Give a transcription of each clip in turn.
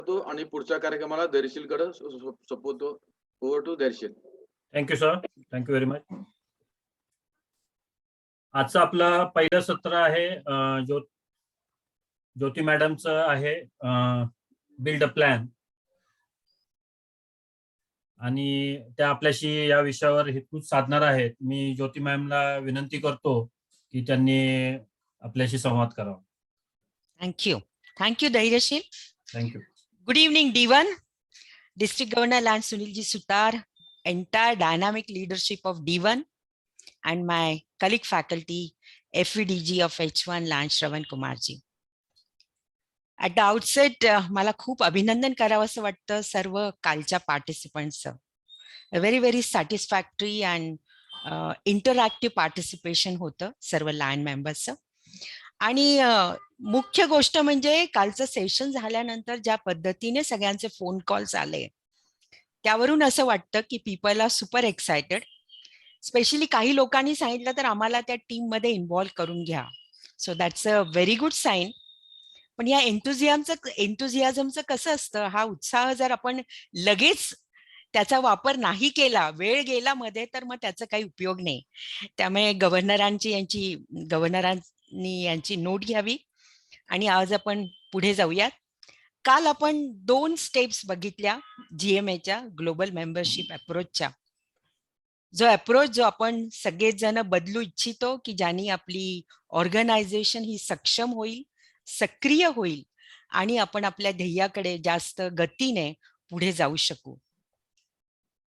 आणि पुढच्या कार्यक्रमाला धैर्यशीलकडे सोपवतो. Over to Dhairyasheel. Thank you sir. Thank you very much. आजचं आपलं पहिलं सत्र आहे ज्योती मॅडमचं आहे बिल्ड अ प्लॅन, आणि त्या आपल्याशी या विषयावर हितगुज साधणार आहेत. मी ज्योती मॅमला विनंती करतो की त्यांनी आपल्याशी संवाद करावा. Thank you Dhairyasheel. Thank you. Good evening, D1, District Governor Land Sunilji Sutar, entire dynamic leadership of D1, and my colleague faculty, FVDG of H1 Land Shravan Kumarji. At the outset, मला खूप अभिनंदन करावंसं वाटतं सर्व कालच्या पार्टिसिपंट्सचं. A very satisfactory and interactive participation होतं सर्व land मेंबर्सचं. आणि मुख्य गोष्ट म्हणजे कालचं सेशन झाल्यानंतर ज्या पद्धतीने सगळ्यांचे फोन कॉल्स आले, त्यावरून असं वाटतं की people are super excited. Specially काही लोकांनी सांगितलं तर आम्हाला त्या टीम मध्ये इन्व्हॉल्व करून घ्या. So that's a very good sign. पण या एन्थुझियाझमचं कसं असतं, हा उत्साह जर आपण लगेच त्याचा वापर नाही केला, वेळ गेला मध्ये, तर मग त्याचा काही उपयोग नाही. त्यामुळे गव्हर्नरांनी यांची नोट घ्यावी आणि आज आपण पुढे जाऊयात. काल आपण 2 स्टेप्स बघितल्या GMAच्या ग्लोबल मेंबरशिप अप्रोचच्या. जो आपण सगळेच जण बदलू इच्छितो की ज्यांनी आपली ऑर्गनायझेशन ही सक्षम होईल, सक्रिय होईल आणि आपण आपल्या ध्येयाकडे जास्त गतीने पुढे जाऊ शकू.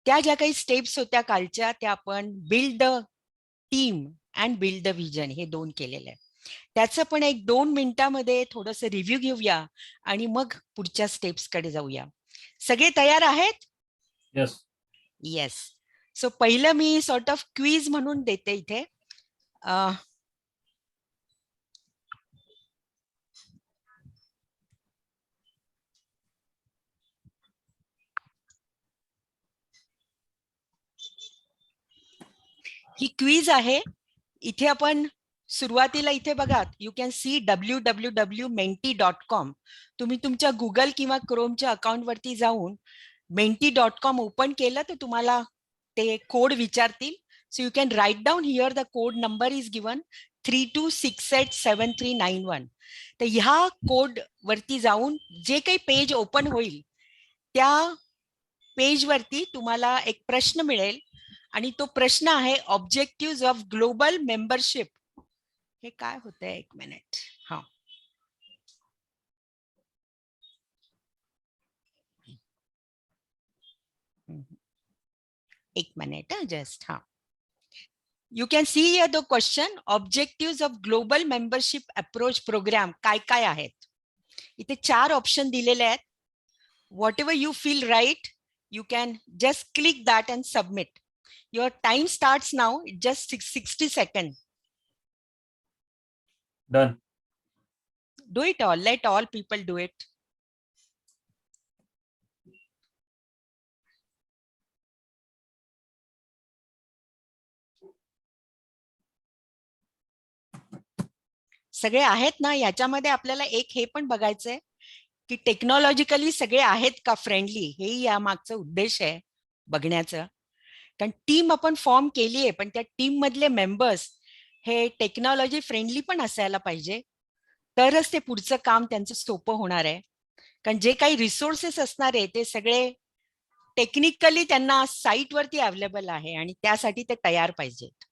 त्या ज्या काही स्टेप्स होत्या कालच्या, त्या आपण build the team and build the vision हे 2 केलेलं आहे. त्याचं पण एक 2 मिनिटामध्ये थोडंसं रिव्ह्यू घेऊया आणि मग पुढच्या स्टेप्सकडे जाऊया. सगळे तयार आहेत? येस. सो पहिलं मी सॉर्ट ऑफ क्विज म्हणून देते इथे. ही क्विज आहे. इथे आपण सुरुवातीला इथे बघा, यू कॅन सी www.menti.com. तुम्ही तुमच्या गुगल किंवा क्रोमच्या अकाउंट वरती जाऊन menti.com ओपन केलं तर तुम्हाला ते कोड विचारतील. So you can write down here the code number is given 32687391. तर ह्या कोड वरती जाऊन जे काही पेज ओपन होईल त्या पेज वरती तुम्हाला एक प्रश्न मिळेल आणि तो प्रश्न आहे ऑब्जेक्टिव्ह ऑफ ग्लोबल मेंबरशिप. हे काय होतंय, एक मिनिट. हा, एक मिनिट जस्ट. हा, you can see here the question, objective of global membership approach program काय काय आहेत. इथे 4 ऑप्शन दिलेले आहेत. Whatever you feel right, you can just click that and submit. Your time starts now, just 60 seconds. Done. Do it all, let all people do it. सगळे आहेत ना. याच्यामध्ये आपल्याला एक हे पण बघायचंय की टेक्नॉलॉजिकली सगळे आहेत का फ्रेंडली, हे या मागचा उद्देश आहे बघण्याचं. कारण टीम आपण फॉर्म केली आहे, पण त्या टीम मधले मेंबर्स हे टेक्नॉलॉजी फ्रेंडली पण असायला पाहिजे, तरच ते पुढचं काम त्यांचं सोपं होणार आहे. कारण जे काही रिसोर्सेस असणार आहे ते सगळे टेक्निकली त्यांना साईट वरती अवेलेबल आहे आणि त्यासाठी ते तयार पाहिजेत.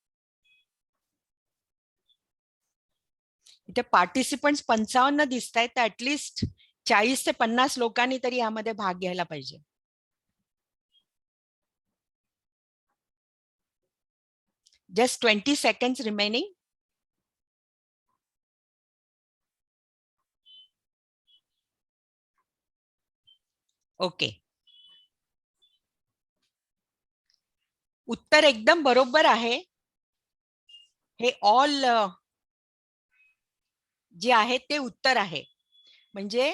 इथे पार्टिसिपंट्स 55 दिसत आहेत, तर ऍटलिस्ट 40 ते 50 लोकांनी तरी यामध्ये भाग घ्यायला पाहिजे. Just 20 seconds remaining. ओके, उत्तर एकदम बरोबर आहे. हे ऑल जे आहे ते उत्तर आहे. म्हणजे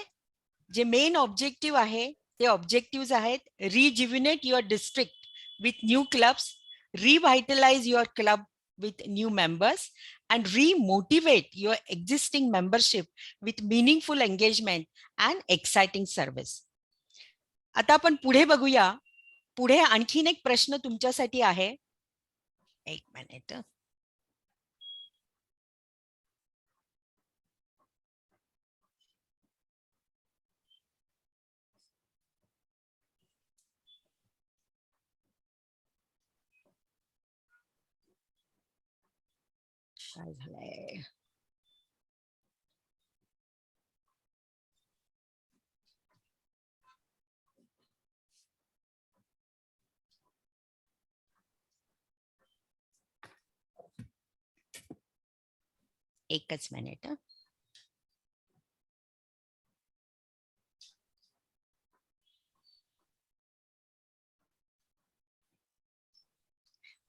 जे मेन ऑब्जेक्टिव्ह आहे ते ऑब्जेक्टिव्ह आहेत, rejuvenate your district with new clubs, revitalize your club with new members, and re-motivate your existing membership with meaningful engagement and exciting service. आता आपण पुढे बघूया. पुढे आणखीन एक प्रश्न तुमच्यासाठी आहे. एक मिनिट. काय झालंय? एकच मिनिट.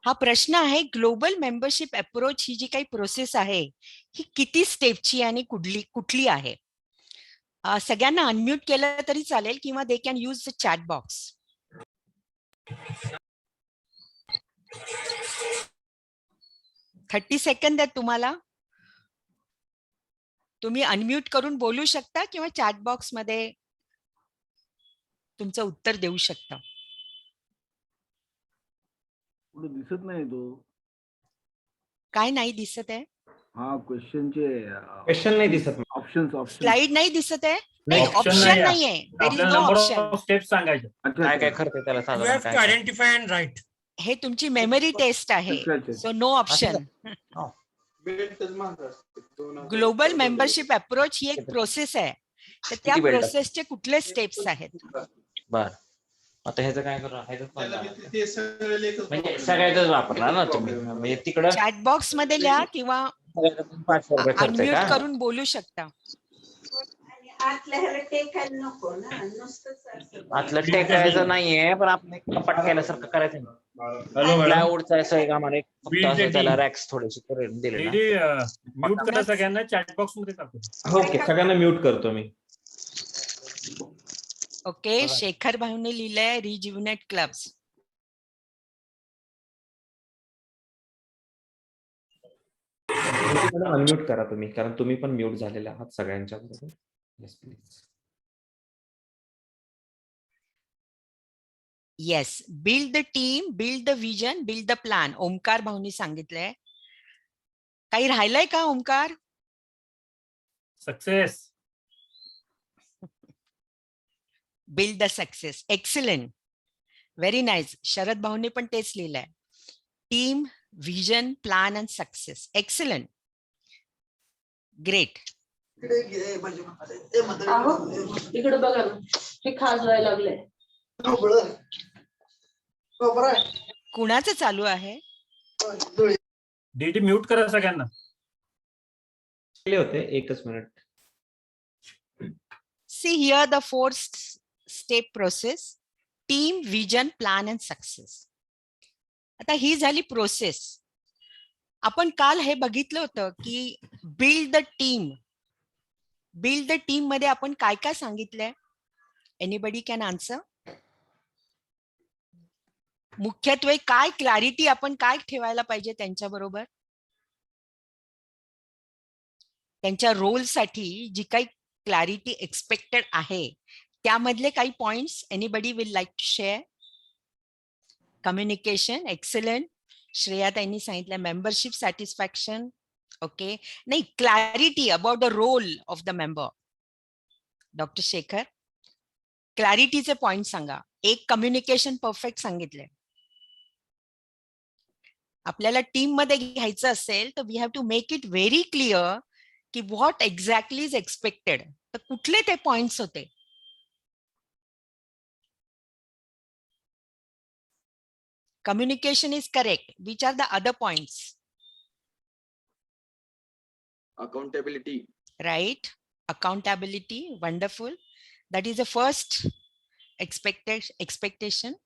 हा प्रश्न आहे, ग्लोबल मेंबरशिप अप्रोच ही जी काही प्रोसेस आहे ही किती स्टेपची आणि कुठली आहे? सगळ्यांना अनम्यूट केलं तरी चालेल किंवा they can use the chat box. Thirty second आहेत तुम्हाला. तुम्ही अनम्यूट करून बोलू शकता किंवा चॅट बॉक्स मध्ये तुमचं उत्तर देऊ शकता. पुढे दिसत नाही तो. काय नाही दिसत आहे? हा क्वेश्चनचे क्वेश्चन नाही दिसत. ऑप्शन्स स्लाइड नाही दिसत आहे? नाही, नाही, option ऑप्शन नाही आहे. नाहीये. देयर इज आपल्याला no number option. Of steps सांगायचे. काय काय खर्च त्याला You साधारण have to काय identify and write. हे तुमची मेमरी टेस्ट आहे. So no option. Global membership approach ही एक प्रोसेस आहे. तर त्या किती belt? प्रोसेसचे कुठले स्टेप्स आहेत? बर आता ह्याचं काय करू म्हणजे सगळ्यातच वापरणार ना तुम्ही म्हणजे तिकडं चॅट बॉक्स मध्ये लिहा किंवा ₹500 खर्च आहे अनम्यूट का करून बोलू शकता. आतल्या टेकायला नको ना, नुसतंच असं. आतलं टेकायचं नाहीये पण आपण एक कपाट केल्यासारखं करायचं ना. Hello madam. प्लायवूडचं असं एक आम्हाला एक फक्त असं त्याला रॅक्स थोडेसे करून दिले ना. म्यूट करा सगळ्यांना, चॅट बॉक्स मध्ये टाकू. ओके सगळ्यांना म्यूट करतो मी. ओके. शेखर भाऊने लिहिलंय रिज्युनेट क्लब्स. अनम्यूट करा तुम्ही कारण तुम्ही पण म्यूट झालेले आहात सगळ्यांच्या बरोबर. Yes please. Yes. Build the team, build the vision, build the plan. Omkar भाऊनी सांगितलंय. काही राहिलंय का Omkar? Success. Build the success. Excellent. Very nice. Sharad भाऊने पण तेच लिहिलंय. Team, vision, plan and success. Excellent. Great. इकडे बघा ना, हे खाजवायला लागलंय. कुणाचं चालू आहे? डीटी म्यूट करा सगळ्यांना. केले होते एकच minute. See here the four step process: team, vision, plan and success. आता ही झाली प्रोसेस. आपण काल हे बघितलं होतं की build the team. Build the team मध्ये आपण काय काय सांगितलंय? Anybody can answer? मुख्यत्वे काय क्लॅरिटी आपण काय ठेवायला पाहिजे त्यांच्या बरोबर? त्यांच्या रोलसाठी जी काही क्लॅरिटी एक्सपेक्टेड आहे त्यामधले काही points anybody will like to share? Communication. Excellent. Shreya त्यांनी सांगितलं मेंबरशिप सॅटिस्फॅक्शन. ओके. नाही, clarity about the role of the member. Doctor Shekhar क्लॅरिटीचे पॉइंट सांगा. एक कम्युनिकेशन परफेक्ट सांगितलंय. आपल्याला टीम मध्ये घ्यायचं असेल तर we have to make it very clear की व्हॉट एक्झॅक्टली इज एक्सपेक्टेड. तर कुठले ते पॉइंट्स होते? Communication is correct. Which are the other points? Accountability. Right? Accountability. Wonderful. That is the first expectation.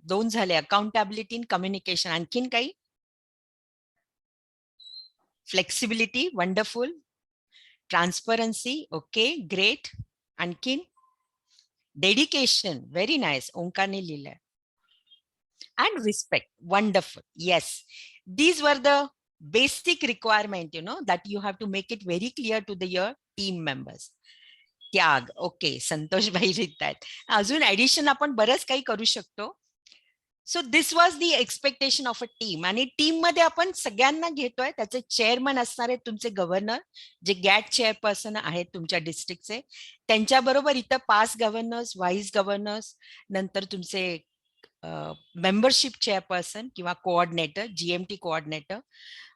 दोन झाले. Accountability and communication. आणखीन काही? Flexibility. Wonderful. Transparency. Okay. Great. आणखीन? Dedication. Very nice. ओंकारने लिहिलंय. And respect. Wonderful. Yes. These were the basic requirement, that you have to make it very clear to your team members. त्याग. Okay, संतोषबाई लिहितायत. अजून addition आपण बरंच काही करू शकतो. So this was the expectation of a team. आणि team मध्ये आपण सगळ्यांना घेतोय. त्याचे चेअरमन असणार आहेत तुमचे गव्हर्नर, जे गॅट चेअरपर्सन आहेत तुमच्या डिस्ट्रिक्टचे. त्यांच्याबरोबर इथं 5 गव्हर्नर्स, व्हाईस गव्हर्नर्स, नंतर तुमचे मेंबरशिप चेअरपर्सन किंवा कोऑर्डिनेटर, जीएमटी कोऑर्डिनेटर.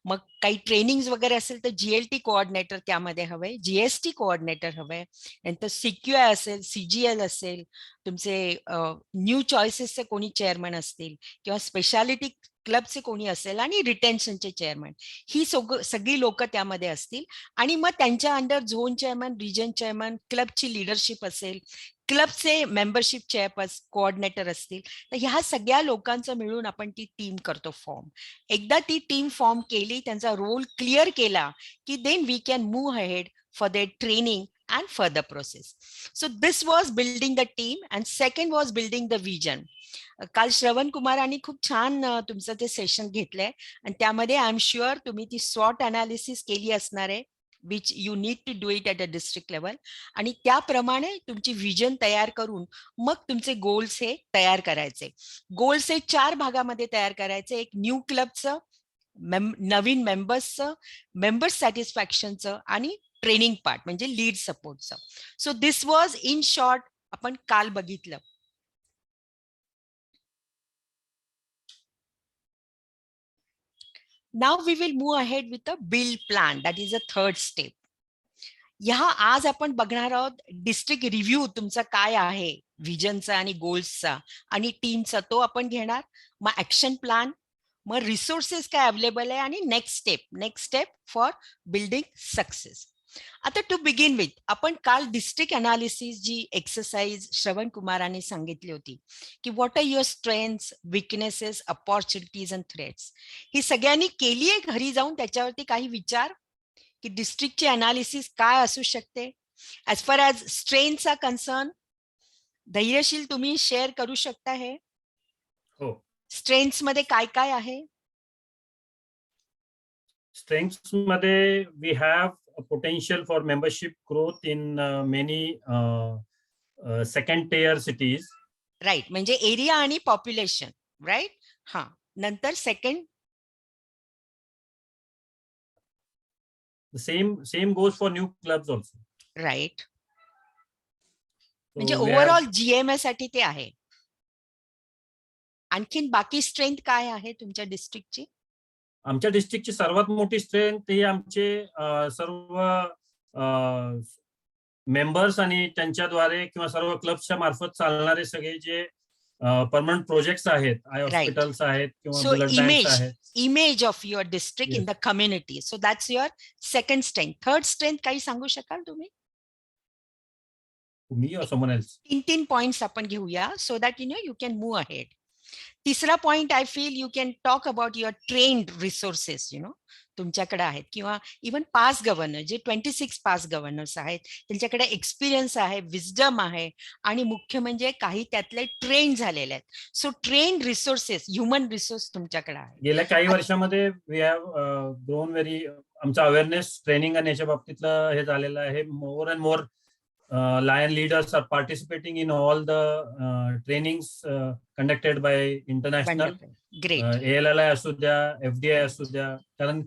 मग काही ट्रेनिंग वगैरे असेल तर जीएलटी कोऑर्डिनेटर त्यामध्ये हवे, जीएसटी कोऑर्डिनेटर हवे, नंतर सीक्यूआय असेल, सीजीएल असेल, तुमचे न्यू चॉईसेसचे कोणी चेअरमन असतील किंवा स्पेशालिटी क्लबचे कोणी असेल आणि रिटेन्शनचे चेअरमन. ही सगळी लोक त्यामध्ये असतील. आणि मग त्यांच्या under zone chairman, region chairman, क्लबची लिडरशिप असेल, क्लबचे मेंबरशिप चेअरपर्सन, कोऑर्डिनेटर असतील. तर ह्या सगळ्या लोकांचं मिळून आपण ती टीम करतो फॉर्म. एकदा ती टीम फॉर्म केली, त्यांचा रोल क्लिअर केला की then we can move ahead for their training and further process. So this was building the team and second was building the vision. काल श्रवण कुमारांनी खूप छान तुमचं ते सेशन घेतलंय आणि त्यामध्ये आय एम शुअर तुम्ही ती स्वॉट अनालिसिस केली असणार आहे, which you need to do it at a district level. आणि त्याप्रमाणे तुमची विजन तयार करून मग तुमचे गोल्स हे तयार करायचे. गोल्स हे 4 भागामध्ये तयार करायचे. एक न्यू क्लबचं, नवीन मेंबर्सचं, मेंबर्स सॅटिस्फॅक्शनचं आणि ट्रेनिंग पार्ट म्हणजे लीड सपोर्टचं. So this was in short आपण काल बघितलं. Now we will move ahead with a build plan, that is a third step. ह्या आज आपण बघणार आहोत डिस्ट्रिक्ट रिव्ह्यू तुमचा काय आहे विजनचा आणि गोल्सचा आणि टीमचा, तो आपण घेणार. मग ऍक्शन प्लॅन, मग रिसोर्सेस काय अवेलेबल आहे आणि next step for building success. आता टू बिगिन विथ, आपण काल डिस्ट्रिक्ट अनालिसिस जी एक्सरसाइज श्रवण कुमारांनी सांगितली होती की what are your strengths, weaknesses, opportunities and threats, ही सगळ्यांनी केली आहे. घरी जाऊन त्याच्यावरती काही विचार की डिस्ट्रिक्टची अनालिसिस काय असू शकते. ऍज फार ॲज स्ट्रेंथचा कन्सर्न, धैर्यशील तुम्ही शेअर करू शकता हे. हो. स्ट्रेंथ्स मध्ये काय काय आहे? स्ट्रेंथ्स मध्ये we have potential for membership growth in many second tier cities. Right, म्हणजे एरिया आणि पॉप्युलेशन, राईट. हा, नंतर second The same goes for new clubs also. राईट, So म्हणजे we have- ओव्हरऑल जीएमएस साठी ते आहे. आणखीन बाकी स्ट्रेंथ काय आहे तुमच्या डिस्ट्रिक्टची? आमच्या डिस्ट्रिक्टची सर्वात मोठी स्ट्रेंथ ही आमचे सर्व मेंबर्स आणि त्यांच्याद्वारे किंवा सर्व क्लब्सच्या मार्फत चालणारे सगळे जे परमनंट प्रोजेक्ट्स आहेत, आय हॉस्पिटल्स आहेत किंवा सो ब्लड बँक्स आहेत. Image of your district in Yes. The community. So that's your second strength. Third strength काही सांगू शकाल तुम्ही? मी or someone else? 3 पॉइंट्स आपण घेऊया so that you can move ahead. तिसरा point, I feel you can talk about your trained resources तुमच्याकडे आहेत, किंवा इव्हन पास गव्हर्नर जे 26 पास गव्हर्नर्स आहेत त्यांच्याकडे एक्सपिरियन्स आहे, विजडम आहे आणि मुख्य म्हणजे काही त्यातले ट्रेन झालेले आहेत. So train resources, human resource तुमच्याकडे आहे. गेल्या काही वर्षामध्ये वी हॅव ग्रोन व्हेरी, आमचा अवेअरनेस ट्रेनिंग आणि याच्या बाबतीतलं हे झालेलं आहे. More and more Lion leaders are participating in all the trainings conducted by international. Great. ALLI असू द्या, FDI असू द्या. कारण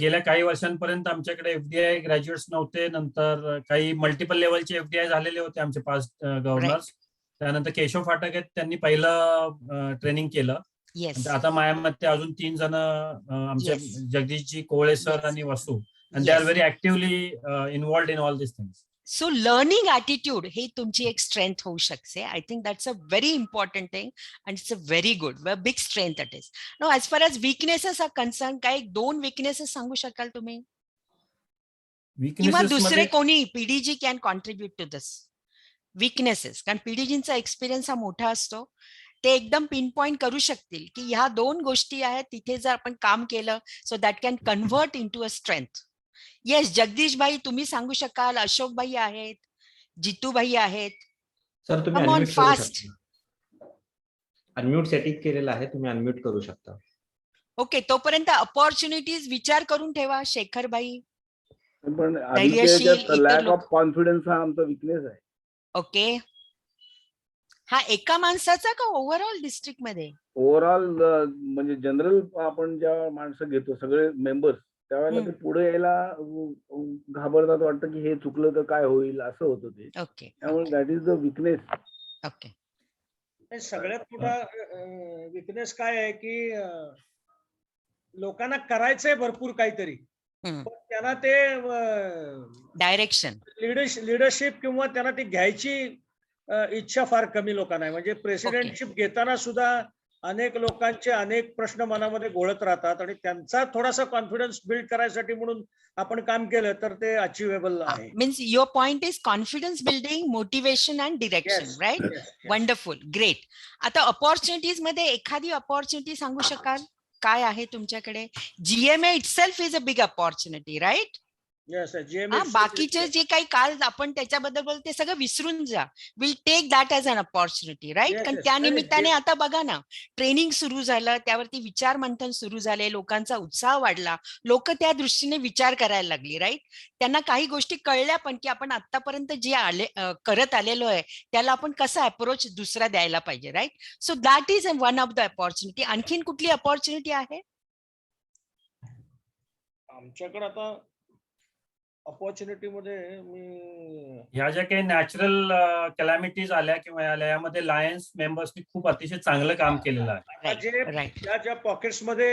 गेल्या काही वर्षांपर्यंत आमच्याकडे FDI ग्रॅज्युएट्स नव्हते. नंतर काही मल्टिपल लेवलचे FDI झालेले होते आमचे पास्ट गव्हर्नर्स. त्यानंतर केशव फाटक आहेत, त्यांनी पहिलं ट्रेनिंग केलं. येस, आता माझ्यामध्ये अजून 3 जण आमचे Yes. Jagdishji कोळे sir Yes. आणि वसू, and they are Yes. very actively involved in all these things. So learning attitude ही तुमची एक स्ट्रेंथ होऊ शकते. I think that's a very important thing and it's a very good big strength that is. No, as far as weaknesses are concern, काही 2 weaknesses सांगू शकाल तुम्ही, किंवा Weaknesses दुसरे मध्ये कोणी? PDG can contribute to this weaknesses, कारण पीडीजींचा एक्सपिरियन्स हा मोठा असतो. ते एकदम पिन पॉइंट करू शकतील की ह्या 2 गोष्टी आहेत, तिथे जर आपण काम केलं so that can convert into a strength. Yes, Jagdish भाई तुम्ही सांगू शकाल, अशोक भाई आहेत, जितू भाई आहेत. सर तुम्ही Come on, अनम्यूट करू fast. शकता. अनम्यूट सेटिंग केलेलं आहे, तुम्ही अनम्यूट करू शकता. ओके, तोपर्यंत अपॉर्च्युनिटीज विचार करून ठेवा. शेखर भाई, पण धैर्यशील आधीच्या इतर लॅक लोक ऑफ कॉन्फिडन्स हा आमचा विकनेस आहे. ओके. हा एका माणसाचा का ओव्हरऑल डिस्ट्रिक्ट मध्ये? ओव्हरऑल म्हणजे जनरल आपण जेव्हा माणसं घेतो सगळे मेंबर्स त्यावेळेला ते पुढे यायला घाबरतात, वाटतं की हे चुकलं तर काय होईल, असं होतं ते. ओके त्यामुळे that is the weakness. Okay. नाही, सगळ्यात मोठा विकनेस काय आहे की लोकांना करायचंय भरपूर काहीतरी, हम्म. पण त्यांना ते डायरेक्शन. लिडरशिप किंवा त्यांना ती घ्यायची इच्छा फार कमी लोकांना आहे. म्हणजे प्रेसिडेंटशिप घेताना सुद्धा अनेक लोकांचे अनेक प्रश्न मनामध्ये घोळत राहतात आणि त्यांचा थोडासा कॉन्फिडन्स बिल्ड करायसाठी म्हणून आपण काम केलं तर ते अचिव्हेबल आहे. Means your point is confidence building, motivation and direction, Yes, right? yes, yes. Wonderful, great. आता अपॉर्च्युनिटीज मध्ये एखादी अपॉर्च्युनिटी सांगू शकाल? काय आहे तुमच्याकडे? GMA itself is a big opportunity, right? Yes, yes. GMA बाकीचे जे काही काल आपण त्याच्याबद्दल बोलतो ते सगळं विसरून जा. Will take that as an opportunity, right? Yes, कारण yes. त्या आणि निमित्ताने आता बघा ना, ट्रेनिंग सुरू झालं, त्यावरती विचार मंथन सुरू झाले, लोकांचा उत्साह वाढला, लोक त्या दृष्टीने विचार करायला लागली, राईट? त्यांना काही गोष्टी कळल्या पण की आपण आतापर्यंत जे करत आलेलो आहे त्याला आपण कसा अप्रोच दुसरा द्यायला पाहिजे, right? So that is one of the opportunity. आणखीन कुठली अपॉर्च्युनिटी आहे? आमच्याकडे आता अपॉर्च्युनिटी मध्ये मी ह्या ज्या काही नॅचरल कॅलॅमिटीज आल्या किंवा आल्या यामध्ये लायन्स मेंबर्सनी खूप अतिशय चांगलं काम केलेलं आहे. आता जे राईट. ज्या पॉकेट्स मध्ये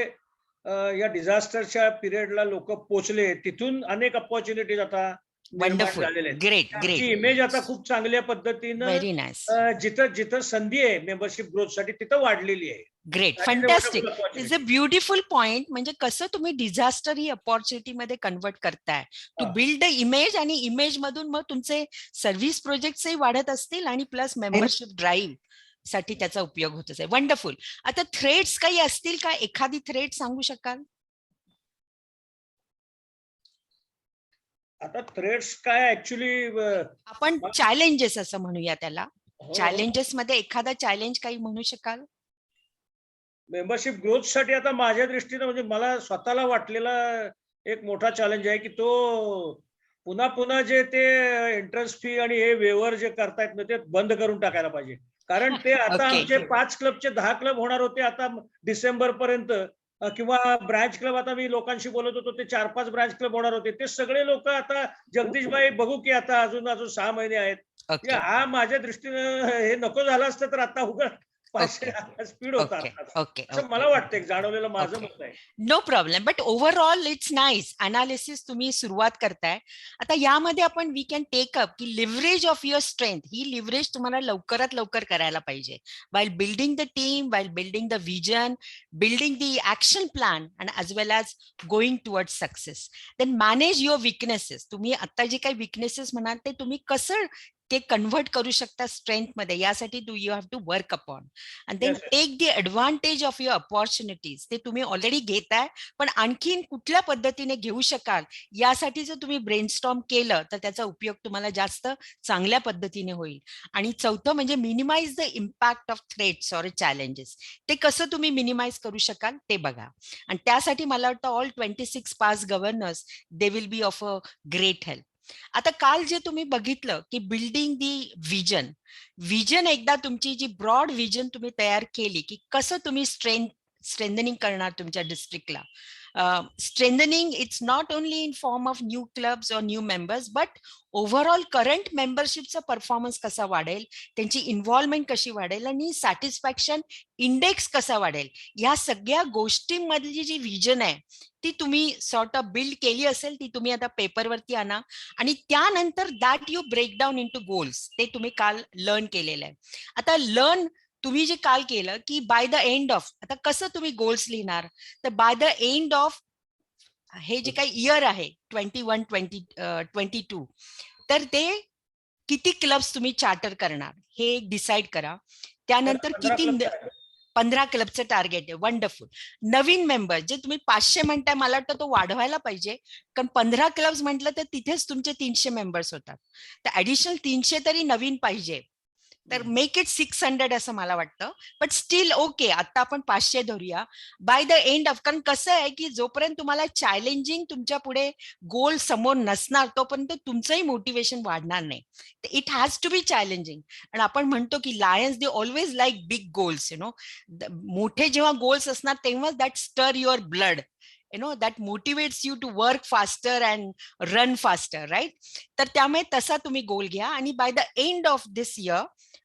या डिझास्टरच्या पिरियडला लोक पोहोचले तिथून अनेक अपॉर्च्युनिटीज आता निर्माण वंडरफुल, झालेल्या आहेत. ग्रेट आमची ग्रेट, इमेज आता खूप चांगल्या पद्धतीनं व्हेरी नाईस, जिथं जिथं संधी आहे मेंबरशिप ग्रोथसाठी तिथं वाढलेली आहे. Great, That is a fantastic. wonderful is a opportunity. Beautiful point. म्हणजे कसं तुम्ही डिझास्टर ही अपॉर्च्युनिटी मध्ये कन्वर्ट करताय टू हा. बिल्ड द इमेज, आणि इमेज मधून मग तुमचे सर्व्हिस प्रोजेक्टही वाढत असतील आणि प्लस मेंबरशिप ड्राईव्ह साठी त्याचा उपयोग होत असेल. वंडरफुल. आता थ्रेड्स काही असतील का? एखादी थ्रेड सांगू शकाल? आता थ्रेड्स काय ऍक्च्युली आपण चॅलेंजेस असं म्हणूया त्याला. चॅलेंजेस मध्ये एखादा चॅलेंज काही म्हणू शकाल? मेंबरशिप ग्रोथसाठी आता माझ्या दृष्टीनं म्हणजे मला स्वतःला वाटलेला एक मोठा चॅलेंज आहे की तो पुन्हा पुन्हा जे ते एंट्रन्स फी आणि हे वेवर जे करतायत ना ते बंद करून टाकायला पाहिजे. कारण ते आता Okay. आमचे 5 क्लबचे 10 क्लब होणार होते आता डिसेंबर पर्यंत, किंवा ब्रांच क्लब आता मी लोकांशी बोलत होतो ते 4-5 ब्रांच क्लब होणार होते. ते सगळे लोक आता जगदीशबाई बघू की आता अजून 6 महिने आहेत. ओके हा माझ्या दृष्टीनं हे नको झालं असतं तर आता उघड स्पीड होता ओके आता. ओके असं मला वाटतं जाणवलेलं माझं Okay. मत आहे. No problem. But overall it's nice. Analysis तुम्ही सुरुवात करताय. आता यामध्ये आपण वी कॅन टेक अप की लिव्हरेज ऑफ युअर स्ट्रेंथ, ही लिव्हरेज तुम्हाला लवकरात लवकर करायला पाहिजे. While building the team, while building the vision, building the action plan and as well as going toward success. Then manage your weaknesses. तुम्ही आता जे काही विकनेसेस म्हणाल ते तुम्ही कसं ते कन्व्हर्ट करू शकता स्ट्रेंथ मध्ये, यासाठी you have to work upon. And then Yes, yes. Take the advantage of your opportunities. ते तुम्ही ऑलरेडी घेताय, पण आणखीन कुठल्या पद्धतीने घेऊ शकाल यासाठी जर तुम्ही ब्रेनस्टॉर्म केलं तर त्याचा उपयोग तुम्हाला जास्त चांगल्या पद्धतीने होईल. आणि चौथं म्हणजे minimise the impact of threats or challenges. ते कसं तुम्ही मिनिमाइज करू शकाल ते बघा. आणि त्यासाठी मला वाटतं all 26 pass governor's they will be of a great help. आता काल जे तुम्ही बघितलं की बिल्डिंग दी विजन एकदा तुमची जी ब्रॉड विजन तुम्ही तयार केली की कसं तुम्ही स्ट्रेंथनिंग करणार तुमच्या डिस्ट्रिक्टला. Strengthening it's not only in form of new clubs or new members, but overall current मेंबरशिपचा परफॉर्मन्स कसा वाढेल, त्यांची इन्व्हॉल्वमेंट कशी वाढेल आणि सॅटिस्फॅक्शन इंडेक्स कसा वाढेल, या सगळ्या गोष्टींमधली जी विजन आहे ती तुम्ही सॉर्ट ऑफ बिल्ड केली असेल ती तुम्ही आता पेपरवरती आणा. आणि त्यानंतर that you break down into goals. ते तुम्ही काल लर्न केलेलं आहे. आता तुम्ही जे काल केलं की बाय द एंड ऑफ, आता कसं तुम्ही गोल्स लिहिणार, तर बाय द एंड ऑफ हे जे काही इयर आहे 21-22, तर ते किती क्लब्स तुम्ही चार्टर करणार हे डिसाईड करा. त्यानंतर 15 क्लबचं टार्गेट आहे. वंडरफुल. नवीन मेंबर जे तुम्ही 500 म्हणताय, मला वाटतं तो वाढवायला पाहिजे, कारण 15 क्लब्स म्हटलं तर तिथेच तुमचे 300 मेंबर्स होतात. तर ऍडिशनल 300 तरी नवीन पाहिजे. तर मेक इट 600 असं मला वाटतं. बट स्टील ओके, आता आपण 500 धरूया. बाय द एंड ऑफ, कारण कसं आहे की जोपर्यंत तुम्हाला चॅलेंजिंग तुमच्या पुढे गोल समोर नसणार तोपर्यंत तुमचंही मोटिवेशन वाढणार नाही. It has to be challenging. आणि आपण म्हणतो की lions they always like big goals, मोठे जेव्हा गोल्स असणार तेव्हा that stir your blood, that motivates you to work faster and run faster, right? तर त्यामुळे तसा तुम्ही गोल घ्या. आणि by the end of this year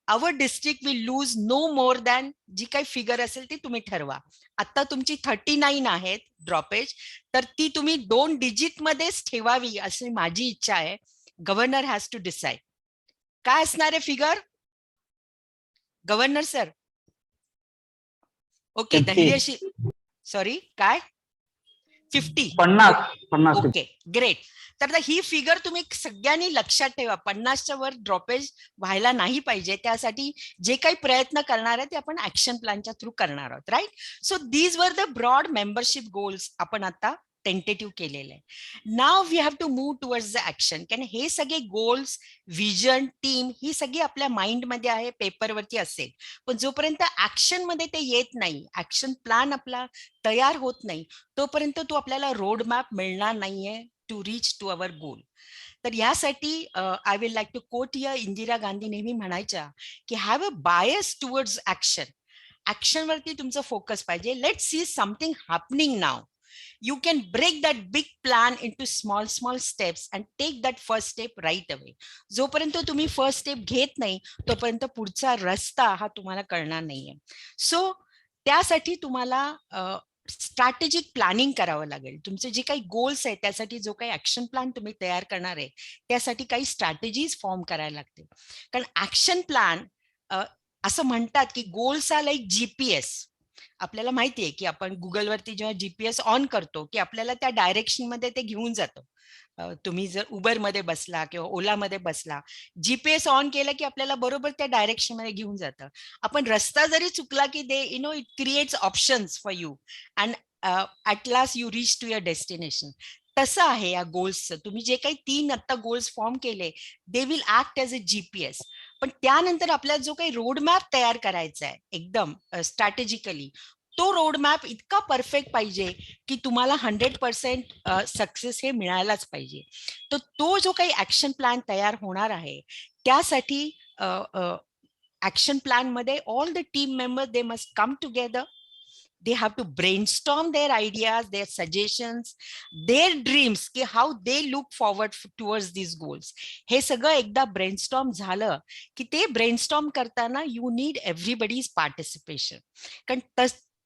our district will lose no more than जी काही फिगर असेल ती तुम्ही ठरवा. आता तुमची 39 आहेत ड्रॉपेज, तर ती तुम्ही 2 डिजिट मध्येच ठेवावी अशी माझी इच्छा आहे. गव्हर्नर हॅज टू डिसाइड काय असणार आहे figure. Governor sir. Okay, 50. Delhi अशी, सॉरी काय 50. 50. Okay, great. तर ही फिगर तुम्ही सगळ्यांनी लक्षात ठेवा. 50च्या वर ड्रॉपेज व्हायला नाही पाहिजे. त्यासाठी जे काही प्रयत्न करणार आहे ते आपण ऍक्शन प्लॅनच्या थ्रू करणार आहोत, right? So these are the broad membership goals आपण आता टेंटेटिव्ह केलेले आहे. Now we have to move towards the action. कारण हे सगळे गोल्स, विजन, टीम ही सगळी आपल्या माइंडमध्ये आहे, पेपरवरती असेल. पण जोपर्यंत ऍक्शन मध्ये ते येत नाही, ऍक्शन प्लॅन आपला तयार होत नाही, तोपर्यंत तो आपल्याला रोड मॅप मिळणार नाहीये to reach to our goal. तर यासाठी I will like to quote here Indira Gandhi नेहमी म्हणायच्या की have a bias towards action. ऍक्शनवरती तुमचं फोकस पाहिजे. Let see something happening now. You can break that big plan into small steps and take that first step right away. जोपर्यंत तुम्ही first step घेत नाही तोपर्यंत पुढचा रस्ता हा तुम्हाला कळणार नाहीये. सो त्यासाठी तुम्हाला स्ट्रॅटेजिक प्लॅनिंग करावं लागेल. तुमचे जे काही गोल्स आहेत त्यासाठी जो काही ऍक्शन प्लॅन तुम्ही तयार करणार आहे त्यासाठी काही स्ट्रॅटेजीज फॉर्म करायला लागते. कारण ऍक्शन प्लॅन असं म्हणतात की गोल्स आर लाईक GPS. आपल्याला माहितीये की आपण गुगलवरती जेव्हा GPS ऑन करतो की आपल्याला त्या डायरेक्शन मध्ये ते घेऊन जातं. तुम्ही जर उबर मध्ये बसला किंवा ओला मध्ये बसला, GPS ऑन केलं की आपल्याला बरोबर त्या डायरेक्शन मध्ये घेऊन जातं. आपण रस्ता जरी चुकला की they it creates options for you and at last you reach to your destination. तसं आहे या गोल्सचं. तुम्ही जे काही 3 आता गोल्स फॉर्म केले they will act as a GPS. पण त्यानंतर आपल्याला जो काही रोड मॅप तयार करायचा आहे एकदम स्ट्रॅटेजिकली, तो रोड मॅप इतका परफेक्ट पाहिजे की तुम्हाला 100% सक्सेस हे मिळायलाच पाहिजे. तर तो जो काही ऍक्शन प्लॅन तयार होणार आहे त्यासाठी ऍक्शन प्लॅन मध्ये all the team members they must come together. They have to brainstorm their ideas, their suggestions, their dreams, की how they look forward towards these goals. हे सगळं एकदा ब्रेनस्टॉर्म झालं की ते ब्रेनस्टॉर्म करताना यू नीड एव्हरीबडीज पार्टिसिपेशन. कारण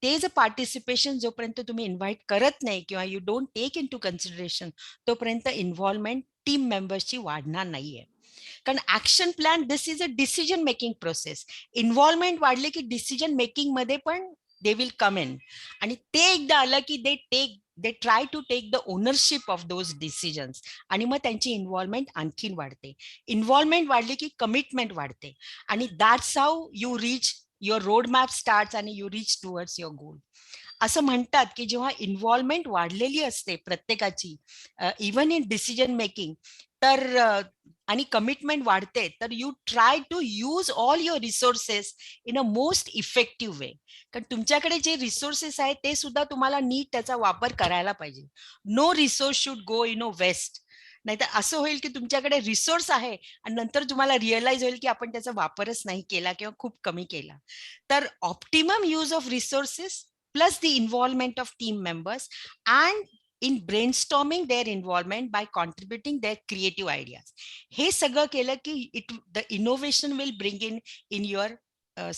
ते जे पार्टिसिपेशन जोपर्यंत तुम्ही इन्व्हाइट करत नाही किंवा you don't take into consideration तोपर्यंत इन्व्हॉल्वमेंट टीम मेंबर्सची वाढणार नाहीये. कारण action plan this is a decision making process. Involvement वाढले की डिसिजन मेकिंग मध्ये पण they will come in. आणि ते एकदा आलं की they try to take the ownership of those decisions. आणि मग त्यांची इन्व्हॉल्वमेंट आणखीन वाढते. इन्व्हॉल्वमेंट वाढली की कमिटमेंट वाढते. आणि that's how you reach your road map starts आणि you reach towards your goal. असं म्हणतात की जेव्हा इन्व्हॉल्वमेंट वाढलेली असते प्रत्येकाची इव्हन इन डिसिजन मेकिंग तर आणि कमिटमेंट वाढते तर you try to use all your resources in a most effective way. कारण तुमच्याकडे जे रिसोर्सेस आहेत ते सुद्धा तुम्हाला नीट त्याचा वापर करायला पाहिजे. No resource should go waste. नाहीतर असं होईल की तुमच्याकडे रिसोर्स आहे आणि नंतर तुम्हाला रिअलाइज होईल की आपण त्याचा वापरच नाही केला किंवा खूप कमी केला. तर optimum use of resources plus the involvement of team members and in brainstorming their involvement by contributing their creative ideas. हे सगळं केलं की the innovation will bring in your